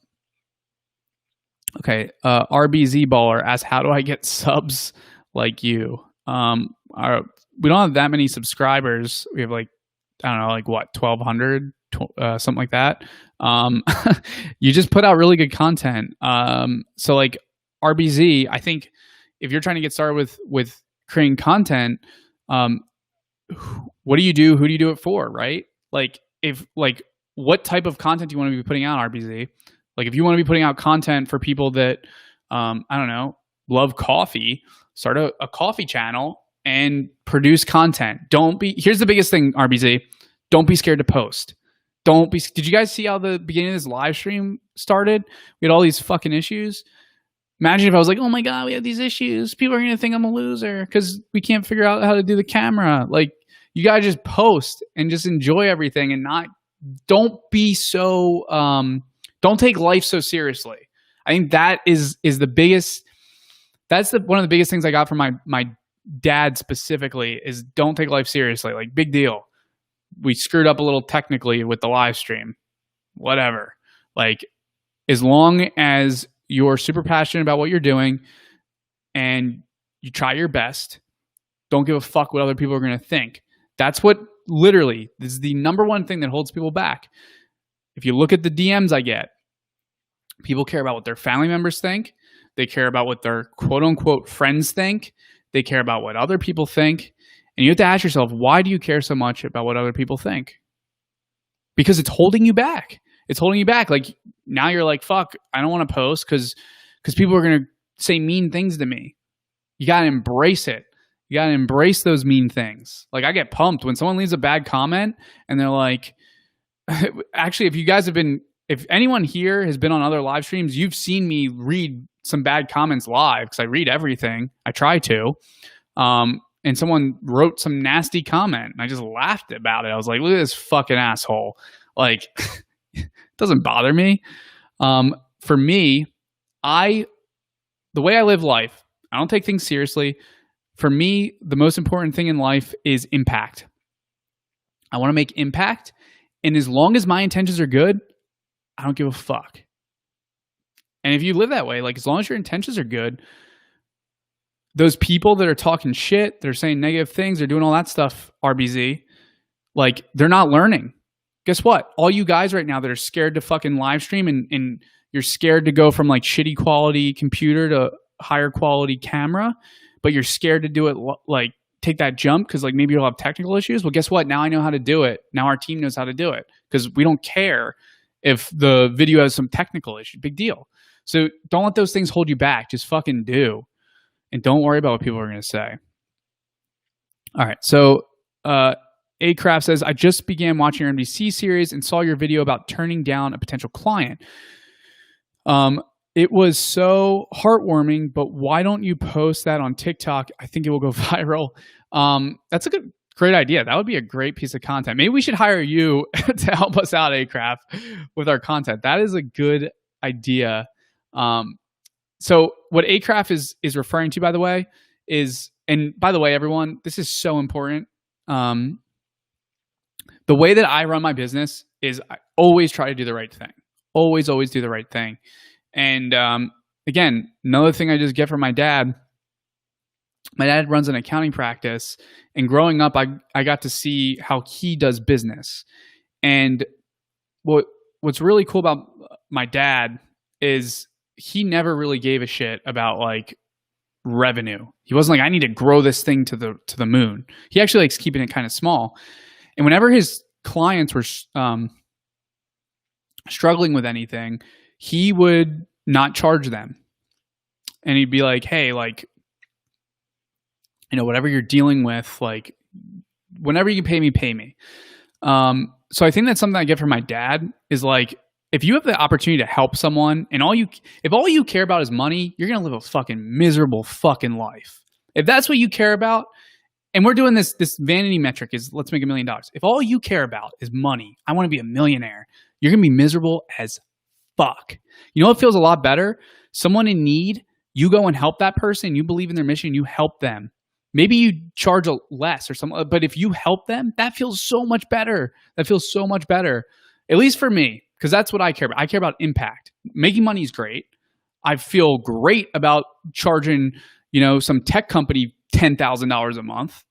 RBZ Baller asks, how do I get subs like you? We don't have that many subscribers. We have, like, I don't know, like, what, 1,200, something like that. You just put out really good content. So, like, RBZ, I think if you're trying to get started with creating content, what do you do? Who do you do it for? Right? Like, what type of content do you want to be putting out, RBZ? Like, if you want to be putting out content for people that, I don't know, love coffee, start a coffee channel and produce content. Here's the biggest thing, RBZ. Don't be scared to post. Did you guys see how the beginning of this live stream started? We had all these fucking issues. Imagine if I was like, oh my God, we have these issues. People are going to think I'm a loser because we can't figure out how to do the camera. Like, you got to just post and just enjoy everything and don't be so, don't take life so seriously. I think that is the biggest, one of the biggest things I got from my dad specifically is don't take life seriously. Like, big deal. We screwed up a little technically with the live stream, whatever. Like, as long as you're super passionate about what you're doing and you try your best, don't give a fuck what other people are going to think. That's what literally this is the number one thing that holds people back. If you look at the DMs I get, people care about what their family members think. They care about what their quote unquote friends think. They care about what other people think. And you have to ask yourself, why do you care so much about what other people think? Because it's holding you back. It's holding you back. Like, now you're like, fuck, I don't want to post because people are going to say mean things to me. You got to embrace it. You got to embrace those mean things. Like, I get pumped when someone leaves a bad comment and they're like, actually, if anyone here has been on other live streams, you've seen me read some bad comments live because I read everything. I try to. And someone wrote some nasty comment and I just laughed about it. I was like, look at this fucking asshole. Like, it doesn't bother me. For me, the way I live life, I don't take things seriously. For me, the most important thing in life is impact. I want to make impact. And as long as my intentions are good, I don't give a fuck. And if you live that way, like, as long as your intentions are good, those people that are talking shit, they're saying negative things, they're doing all that stuff, RBZ, like, they're not learning. Guess what? All you guys right now that are scared to fucking live stream and you're scared to go from like shitty quality computer to higher quality camera, but you're scared to do it, like, take that jump because like maybe you'll have technical issues. Well, guess what? Now I know how to do it. Now our team knows how to do it because we don't care if the video has some technical issue. Big deal. So don't let those things hold you back. Just fucking do. And don't worry about what people are going to say. All right. So A-Craft says, I just began watching your NBC series and saw your video about turning down a potential client. It was so heartwarming, but why don't you post that on TikTok? I think it will go viral. That's a great idea. That would be a great piece of content. Maybe we should hire you to help us out, A-Craft, with our content. That is a good idea. So what A-Craft is referring to, by the way, is, and by the way, everyone, this is so important. The way that I run my business is I always try to do the right thing. Always do the right thing. And again, another thing I just get from my dad runs an accounting practice. And growing up, I got to see how he does business. And what's really cool about my dad is he never really gave a shit about like revenue. He wasn't like, I need to grow this thing to the moon. He actually likes keeping it kind of small. And whenever his clients were struggling with anything, he would not charge them. And he'd be like, hey, like, you know, whatever you're dealing with, like, whenever you can pay me. So I think that's something I get from my dad is like, if you have the opportunity to help someone and if all you care about is money, you're going to live a fucking miserable fucking life. If that's what you care about, and we're doing this vanity metric is let's make $1 million. If all you care about is money, I want to be a millionaire, you're going to be miserable as fuck. You know what feels a lot better? Someone in need, you go and help that person, you believe in their mission, you help them. Maybe you charge less or something, but if you help them, that feels so much better. That feels so much better, at least for me, because that's what I care about. I care about impact. Making money is great. I feel great about charging, you know, some tech company $10,000 a month.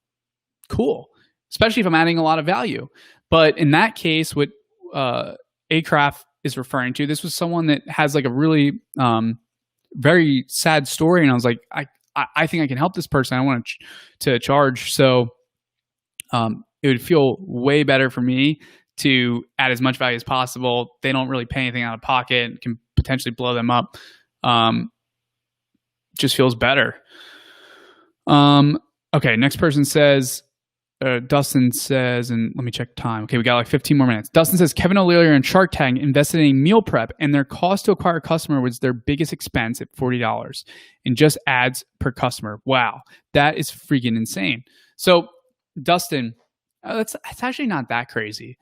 Cool. Especially if I'm adding a lot of value. But in that case, what A-Craft is referring to, this was someone that has like a really very sad story. And I was like, I think I can help this person. I want to charge. So it would feel way better for me to add as much value as possible. They don't really pay anything out of pocket, can potentially blow them up. Just feels better. Okay, next person says, Dustin says, and let me check time. Okay, we got like 15 more minutes. Dustin says Kevin O'Leary and Shark Tank invested in meal prep, and their cost to acquire a customer was their biggest expense at $40, and just ads per customer. Wow, that is freaking insane. So, Dustin, that's actually not that crazy.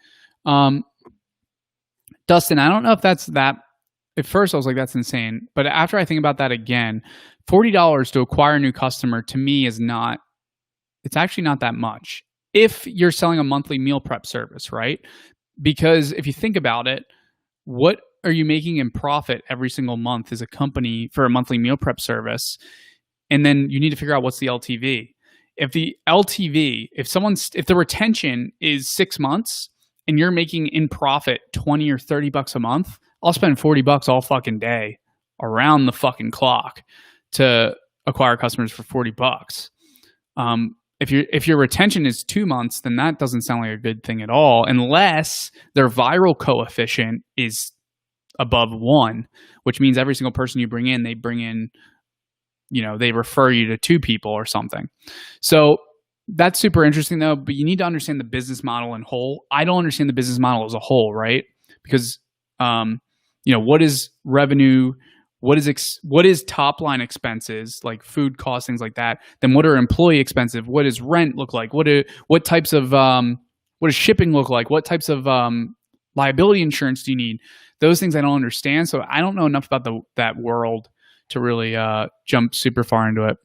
Dustin, I don't know if that's that. At first, I was like, that's insane. But after I think about that again, $40 to acquire a new customer to me is not. It's actually not that much if you're selling a monthly meal prep service, right? Because if you think about it, what are you making in profit every single month as a company for a monthly meal prep service? And then you need to figure out what's the LTV. If the LTV, if the retention is 6 months and you're making in profit 20 or 30 bucks a month, I'll spend 40 bucks all fucking day around the fucking clock to acquire customers for 40 bucks. If your retention is 2 months, then that doesn't sound like a good thing at all, unless their viral coefficient is above 1, which means every single person you bring in, they refer you to 2 people or something. So that's super interesting though, but you need to understand the business model in whole. I don't understand the business model as a whole, right? Because, what is revenue? What is top line expenses like food costs, things like that? Then what are employee expenses? What does rent look like? What types of what does shipping look like? What types of liability insurance do you need? Those things I don't understand, so I don't know enough about that world to really jump super far into it.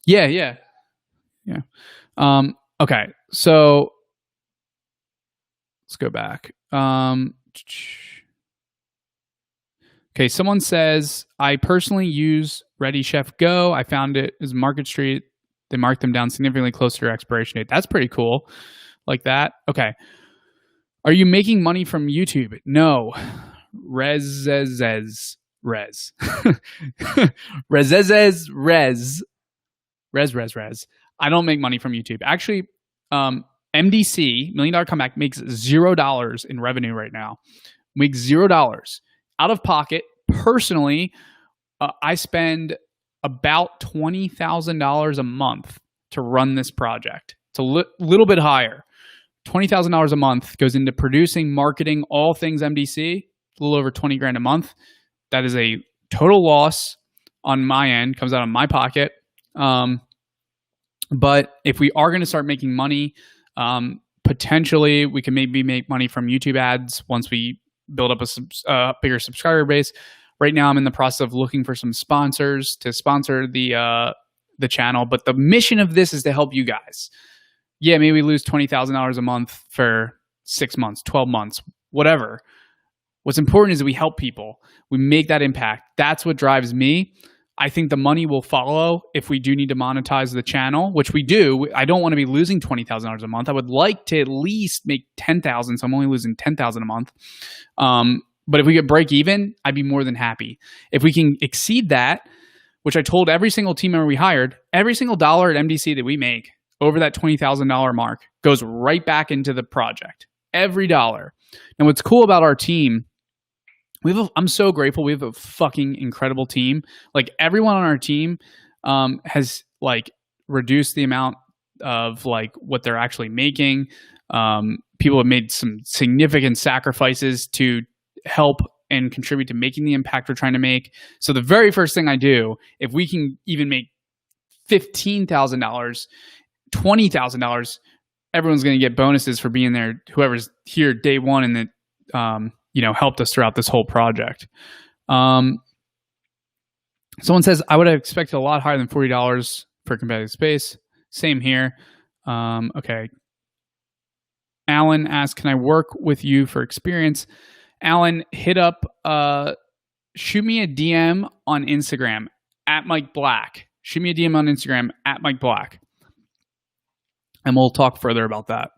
Yeah. Okay, so let's go back. Okay, someone says, I personally use Ready Chef Go. I found it as Market Street. They marked them down significantly closer to their expiration date. That's pretty cool. Like that. Okay. Are you making money from YouTube? No. Rez. Rez. I don't make money from YouTube. Actually, MDC, Million Dollar Comeback, makes $0 in revenue right now. Makes $0 out of pocket. Personally, I spend about $20,000 a month to run this project. It's a little bit higher. $20,000 a month goes into producing, marketing, all things MDC. A little over 20 grand a month. That is a total loss on my end. Comes out of my pocket. But if we are going to start making money, potentially we can maybe make money from YouTube ads once we build up a bigger subscriber base. Right now, I'm in the process of looking for some sponsors to sponsor the channel. But the mission of this is to help you guys. Yeah, maybe we lose $20,000 a month for 6 months, 12 months, whatever. What's important is that we help people. We make that impact. That's what drives me. I think the money will follow if we do need to monetize the channel, which we do. I don't want to be losing $20,000 a month. I would like to at least make $10,000, so I'm only losing $10,000 a month. But if we could break even, I'd be more than happy. If we can exceed that, which I told every single team member we hired, every single dollar at MDC that we make over that $20,000 mark goes right back into the project. Every dollar. And what's cool about our team, I'm so grateful. We have a fucking incredible team. Like everyone on our team has like reduced the amount of like what they're actually making. People have made some significant sacrifices to help and contribute to making the impact we're trying to make. So the very first thing I do, if we can even make $15,000, $20,000, everyone's going to get bonuses for being there. Whoever's here day one and that helped us throughout this whole project. Someone says, I would have expected a lot higher than $40 for competitive space. Same here. Okay. Alan asks, can I work with you for experience? Alan, shoot me a DM on Instagram at Mike Black. Shoot me a DM on Instagram at Mike Black. And we'll talk further about that.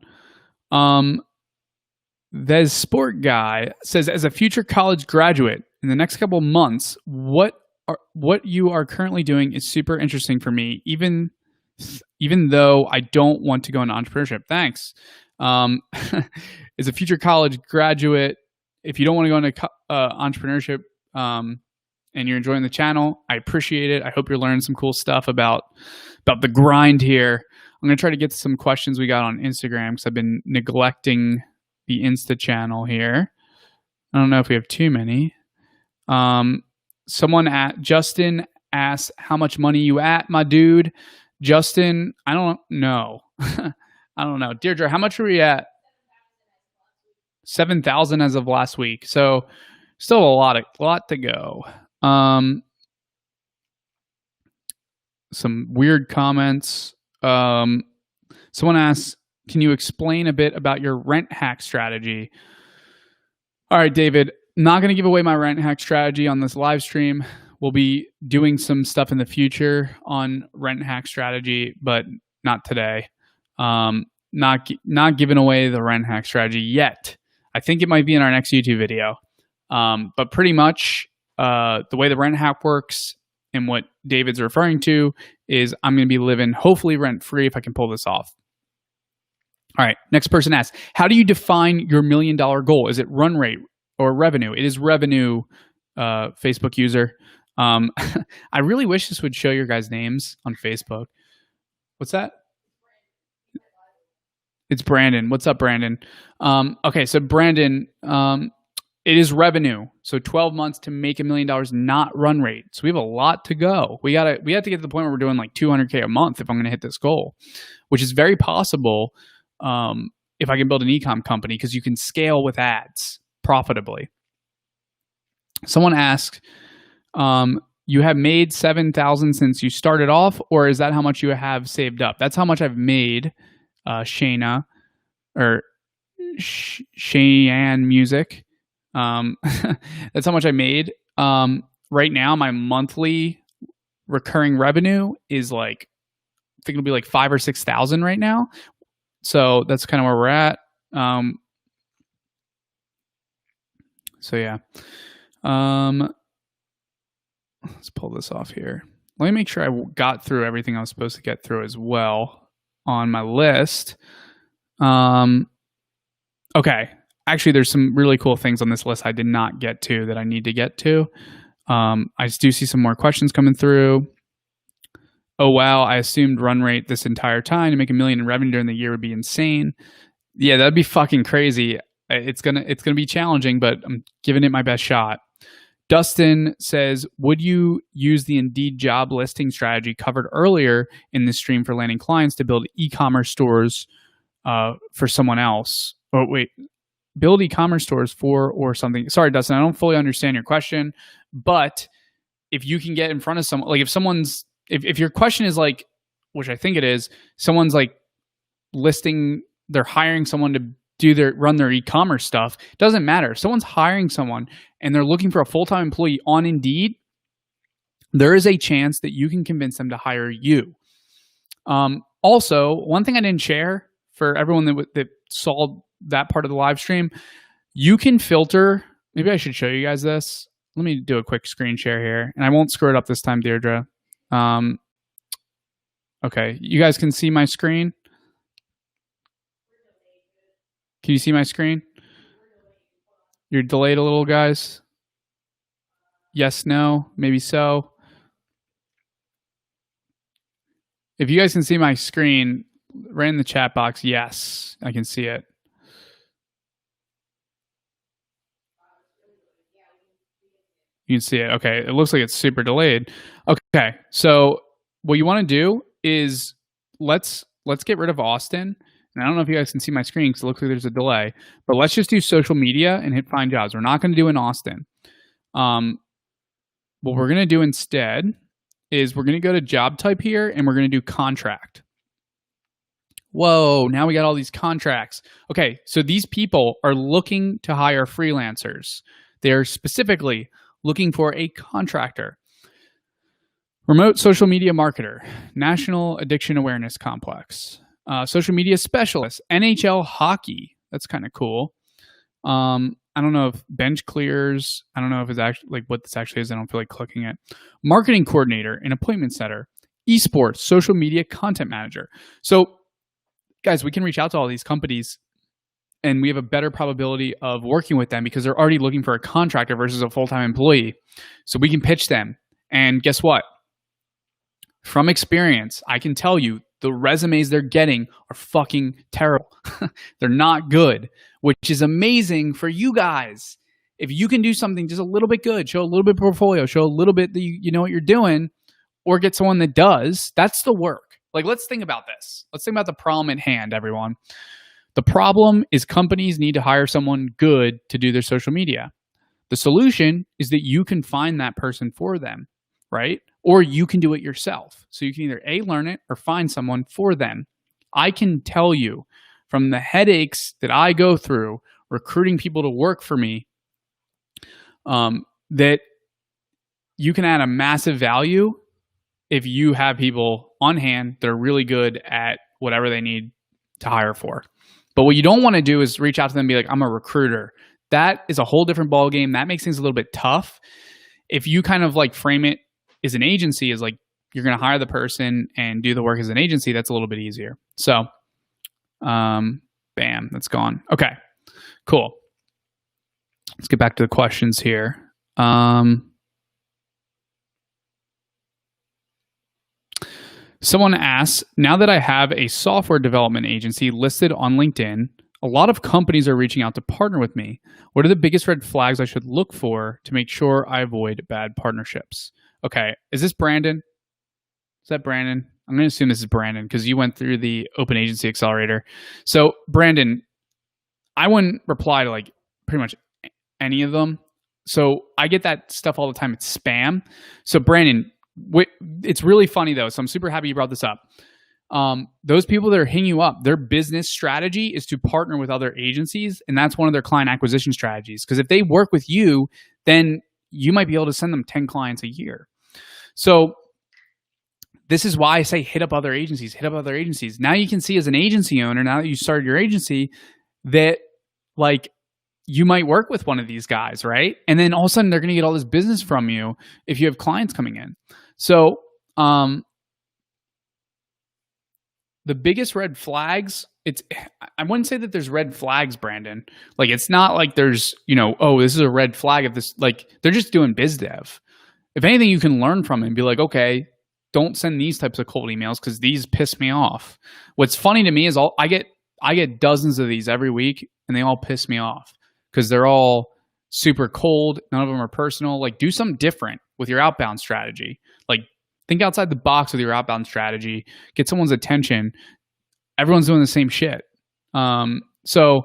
The Sport Guy says, as a future college graduate in the next couple months, what you are currently doing is super interesting for me, even though I don't want to go into entrepreneurship. Thanks. As a future college graduate, if you don't want to go into entrepreneurship and you're enjoying the channel, I appreciate it. I hope you're learning some cool stuff about about the grind here. I'm going to try to get to some questions we got on Instagram because I've been neglecting the Insta channel here. I don't know if we have too many. Justin asks, how much money you at, my dude? Justin, I don't know. I don't know. Deirdre, how much are we at? 7,000 as of last week. So still a lot to go. Some weird comments. Someone asks, can you explain a bit about your rent hack strategy? All right, David, not going to give away my rent hack strategy on this live stream. We'll be doing some stuff in the future on rent hack strategy, but not today. Not giving away the rent hack strategy yet. I think it might be in our next YouTube video. But pretty much the way the rent hack works and what David's referring to is I'm going to be living hopefully rent-free if I can pull this off. All right, next person asks, how do you define your $1 million goal? Is it run rate or revenue? It is revenue, Facebook user. I really wish this would show your guys' names on Facebook. What's that? It's Brandon. What's up, Brandon? Okay, so Brandon, it is revenue. So 12 months to make $1 million, not run rate. So we have a lot to go. We have to get to the point where we're doing like $200K a month if I'm going to hit this goal, which is very possible if I can build an e-com company because you can scale with ads profitably. Someone asked, you have made 7,000 since you started off, or is that how much you have saved up? That's how much I've made, Shayna, or Cheyenne Music. That's how much I made. Right now, my monthly recurring revenue is like, I think it'll be like 5,000 or 6,000 right now. So that's kind of where we're at. So yeah. Let's pull this off here. Let me make sure I got through everything I was supposed to get through as well on my list. Okay. Actually, there's some really cool things on this list I did not get to that I need to get to. I do see some more questions coming through. Oh, wow. I assumed run rate this entire time to make $1 million in revenue during the year would be insane. Yeah, that'd be fucking crazy. It's gonna be challenging, but I'm giving it my best shot. Dustin says, would you use the Indeed job listing strategy covered earlier in this stream for landing clients to build e-commerce stores for someone else? Oh, wait. Build e-commerce stores for or something. Sorry, Dustin, I don't fully understand your question, but if you can get in front of someone, like if your question is like, which I think it is, someone's like they're hiring someone to run their e-commerce stuff, it doesn't matter. If someone's hiring someone and they're looking for a full-time employee on Indeed, there is a chance that you can convince them to hire you. Also, one thing I didn't share for everyone that saw that part of the live stream, you can filter. Maybe I should show you guys this. Let me do a quick screen share here, and I won't screw it up this time, Deirdre. Okay, you guys can see my screen. Can you see my screen? You're delayed a little, guys. Yes, no, maybe so. If you guys can see my screen, right in the chat box, yes, I can see it. You can see it. Okay, it looks like it's super delayed. Okay, so what you want to do is let's get rid of Austin. And I don't know if you guys can see my screen because it looks like there's a delay. But let's just do social media and hit find jobs. We're not going to do in Austin. What we're going to do instead is we're going to go to job type here and we're going to do contract. Whoa, now we got all these contracts. Okay, so these people are looking to hire freelancers. They're specifically looking for a contractor. Remote social media marketer, National Addiction Awareness Complex, social media specialist, NHL hockey. That's kind of cool. I don't know if bench clears. I don't know if it's actually like what this actually is. I don't feel like clicking it. Marketing coordinator, an appointment setter, esports, social media content manager. So guys, we can reach out to all these companies and we have a better probability of working with them because they're already looking for a contractor versus a full-time employee. So we can pitch them. And guess what? from experience, I can tell you the resumes they're getting are fucking terrible. They're not good, which is amazing for you guys. If you can do something just a little bit good, show a little bit of portfolio, show a little bit that you know what you're doing, or get someone that does, that's the work. Like, let's think about this. Let's think about the problem at hand, everyone. The problem is companies need to hire someone good to do their social media. The solution is that you can find that person for them, right? Or you can do it yourself. So you can either A, learn it, or find someone for them. I can tell you from the headaches that I go through recruiting people to work for me, that you can add a massive value if you have people on hand that are really good at whatever they need to hire for. But what you don't want to do is reach out to them and be like, I'm a recruiter. That is a whole different ballgame. That makes things a little bit tough. If you kind of like frame it as an agency, as like you're going to hire the person and do the work as an agency, that's a little bit easier. So, bam, that's gone. Okay, cool. Let's get back to the questions here. Someone asks, now that I have a software development agency listed on LinkedIn, a lot of companies are reaching out to partner with me. What are the biggest red flags I should look for to make sure I avoid bad partnerships? Okay, is this Brandon? Is that Brandon? I'm going to assume this is Brandon because you went through the Open Agency Accelerator. So, Brandon, I wouldn't reply to like pretty much any of them. So I get that stuff all the time. It's spam. So, Brandon, it's really funny though. So I'm super happy you brought this up. Those people that are hitting you up, their business strategy is to partner with other agencies, and that's one of their client acquisition strategies. Because if they work with you, then you might be able to send them 10 clients a year. So this is why I say hit up other agencies, hit up other agencies. Now you can see as an agency owner, now that you started your agency, that like you might work with one of these guys, right? And then all of a sudden they're going to get all this business from you if you have clients coming in. So the biggest red flags, I wouldn't say that there's red flags, Brandon. Like it's not like there's, oh, this is a red flag if this, like they're just doing biz dev. If anything, you can learn from it and be like, okay, don't send these types of cold emails because these piss me off. What's funny to me is I get dozens of these every week and they all piss me off because they're all super cold. None of them are personal. Like do something different with your outbound strategy. Like think outside the box with your outbound strategy. Get someone's attention. Everyone's doing the same shit. So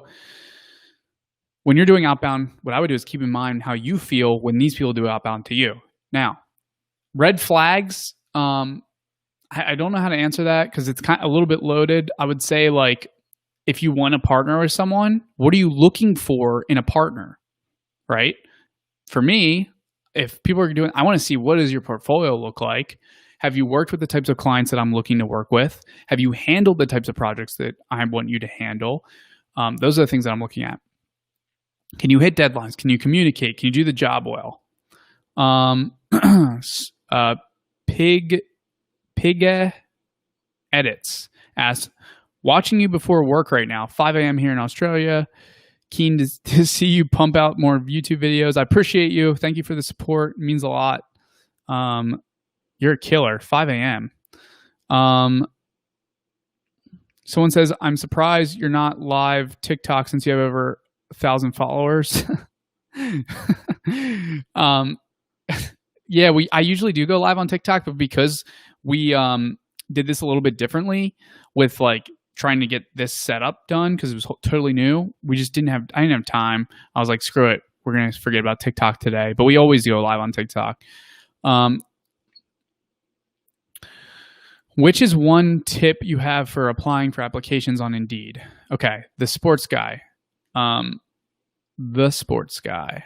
when you're doing outbound, what I would do is keep in mind how you feel when these people do outbound to you. Now, red flags, I don't know how to answer that because it's kind of a little bit loaded. I would say like, if you want to partner with someone, what are you looking for in a partner, right? For me, if people are doing, I want to see what does your portfolio look like? Have you worked with the types of clients that I'm looking to work with? Have you handled the types of projects that I want you to handle? Those are the things that I'm looking at. Can you hit deadlines? Can you communicate? Can you do the job well? Pig Edits asks, watching you before work right now, 5 a.m. here in Australia. Keen to see you pump out more YouTube videos. I appreciate you. Thank you for the support. It means a lot. You're a killer. 5 a.m. Someone says, I'm surprised you're not live TikTok since you have over 1,000 followers. Yeah, I usually do go live on TikTok, but because we did this a little bit differently with like trying to get this setup done because it was totally new, I didn't have time. I was like, screw it. We're going to forget about TikTok today. But we always go live on TikTok. Which is one tip you have for applying for applications on Indeed? Okay, the sports guy. The sports guy.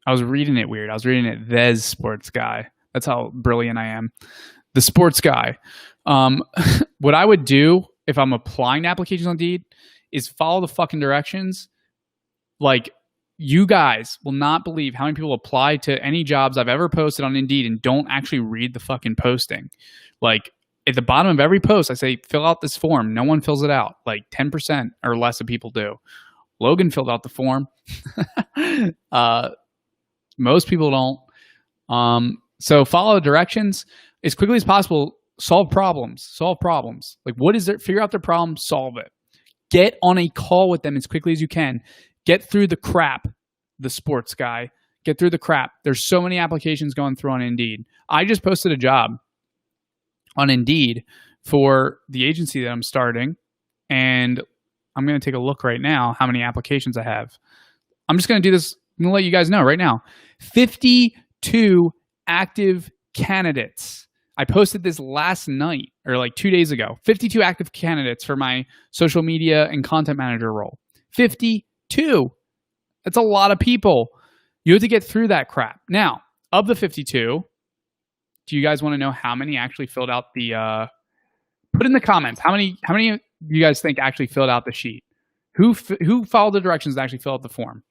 I was reading it weird. I was reading it, the sports guy. That's how brilliant I am. The sports guy. What I would do if I'm applying to applications on Indeed is follow the fucking directions. Like, you guys will not believe how many people apply to any jobs I've ever posted on Indeed and don't actually read the fucking posting. Like, at the bottom of every post, I say, fill out this form. No one fills it out. Like 10% or less of people do. Logan filled out the form. Most people don't. So follow the directions as quickly as possible. solve problems. Like, what is there? Figure out their problem, solve it. Get on a call with them as quickly as you can. Get through the crap, the sports guy. Get through the crap. There's so many applications going through on Indeed. I just posted a job on Indeed for the agency that I'm starting, and I'm going to take a look right now how many applications I have. I'm just going to do this. I'm going to let you guys know right now. 52 active candidates. I posted this last night or like 2 days ago. 52 active candidates for my social media and content manager role. 52. That's a lot of people. You have to get through that crap. Now, of the 52, do you guys want to know how many actually filled out the put in the comments how many of you guys think actually filled out the sheet? Who followed the directions to actually fill out the form?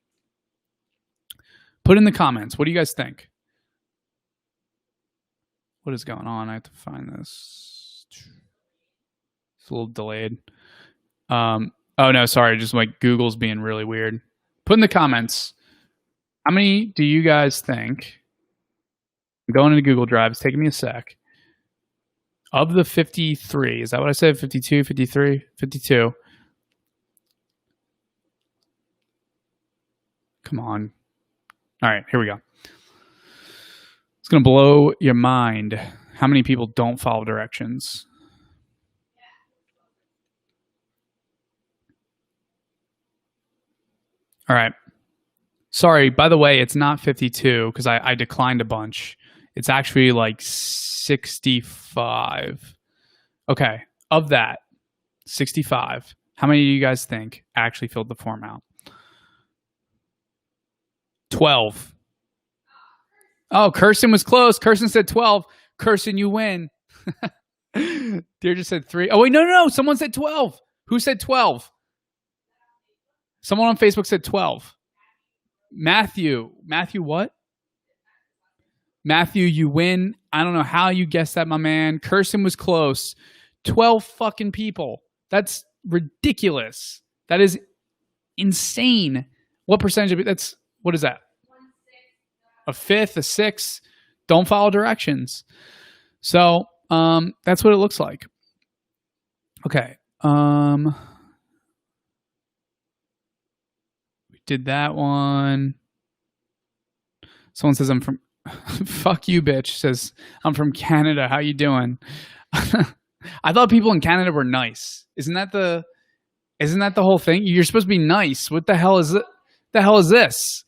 Put in the comments. What do you guys think? What is going on? I have to find this. It's a little delayed. Oh no, sorry. Just like Google's being really weird. Put in the comments. How many do you guys think? I'm going into Google Drive. It's taking me a sec. Of the 53, is that what I said? 52, 53, 52. Come on. All right, here we go. It's going to blow your mind how many people don't follow directions. All right. Sorry, by the way, it's not 52 because I declined a bunch. It's actually like 65. Okay, of that, 65. How many do you guys think actually filled the form out? 12. Oh, Kirsten was close. Kirsten said 12. Kirsten, you win. Dear just said 3. Oh, wait, no. Someone said 12. Who said 12? Someone on Facebook said 12. Matthew what? Matthew, you win. I don't know how you guessed that, my man. Kirsten was close. 12 fucking people. That's ridiculous. That is insane. What percentage of it? What is that? A fifth, a sixth. Don't follow directions. So that's what it looks like. Okay. We did that one. Someone says I'm from fuck you, bitch. Says I'm from Canada. How you doing? I thought people in Canada were nice. Isn't that the whole thing? You're supposed to be nice. What the hell is it? The hell is this?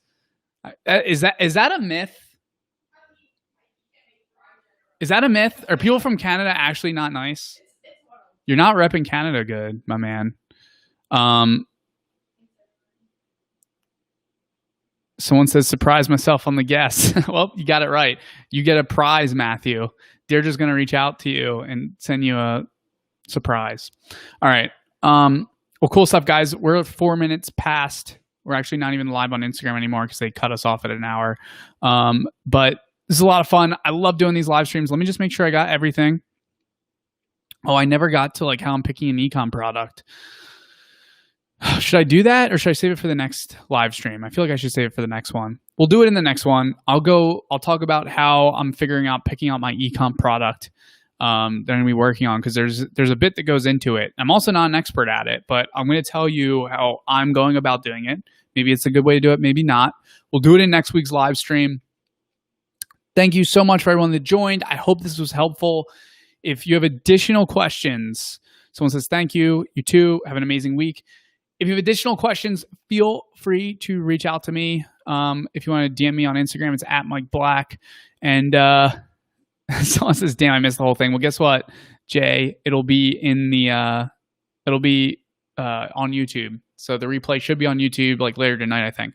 Is that a myth? Is that a myth? Are people from Canada actually not nice? You're not repping Canada good, my man. Someone says, surprise myself on the guess. Well, you got it right. You get a prize, Matthew. They're just going to reach out to you and send you a surprise. All right. Well, cool stuff, guys. We're 4 minutes past. We're actually not even live on Instagram anymore because they cut us off at an hour. But this is a lot of fun. I love doing these live streams. Let me just make sure I got everything. Oh, I never got to like how I'm picking an ecom product. Should I do that or should I save it for the next live stream? I feel like I should save it for the next one. We'll do it in the next one. I'll talk about how I'm picking out my ecom product that I'm going to be working on because there's a bit that goes into it. I'm also not an expert at it, but I'm going to tell you how I'm going about doing it. Maybe it's a good way to do it, maybe not. We'll do it in next week's live stream. Thank you so much for everyone that joined. I hope this was helpful. If you have additional questions, someone says thank you. You too. Have an amazing week. If you have additional questions, feel free to reach out to me. If you want to DM me on Instagram, it's @MikeBlack. And someone says, damn, I missed the whole thing. Well, guess what, Jay? It'll be on YouTube. So the replay should be on YouTube like later tonight, I think.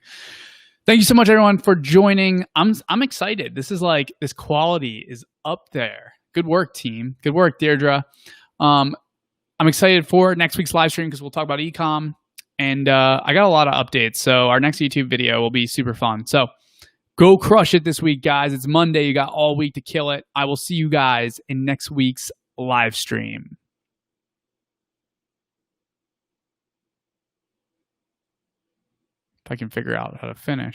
Thank you so much, everyone, for joining. I'm excited. This quality is up there. Good work, team. Good work, Deirdre. I'm excited for next week's live stream because we'll talk about ecom. And I got a lot of updates. So our next YouTube video will be super fun. So go crush it this week, guys. It's Monday. You got all week to kill it. I will see you guys in next week's live stream. If I can figure out how to finish.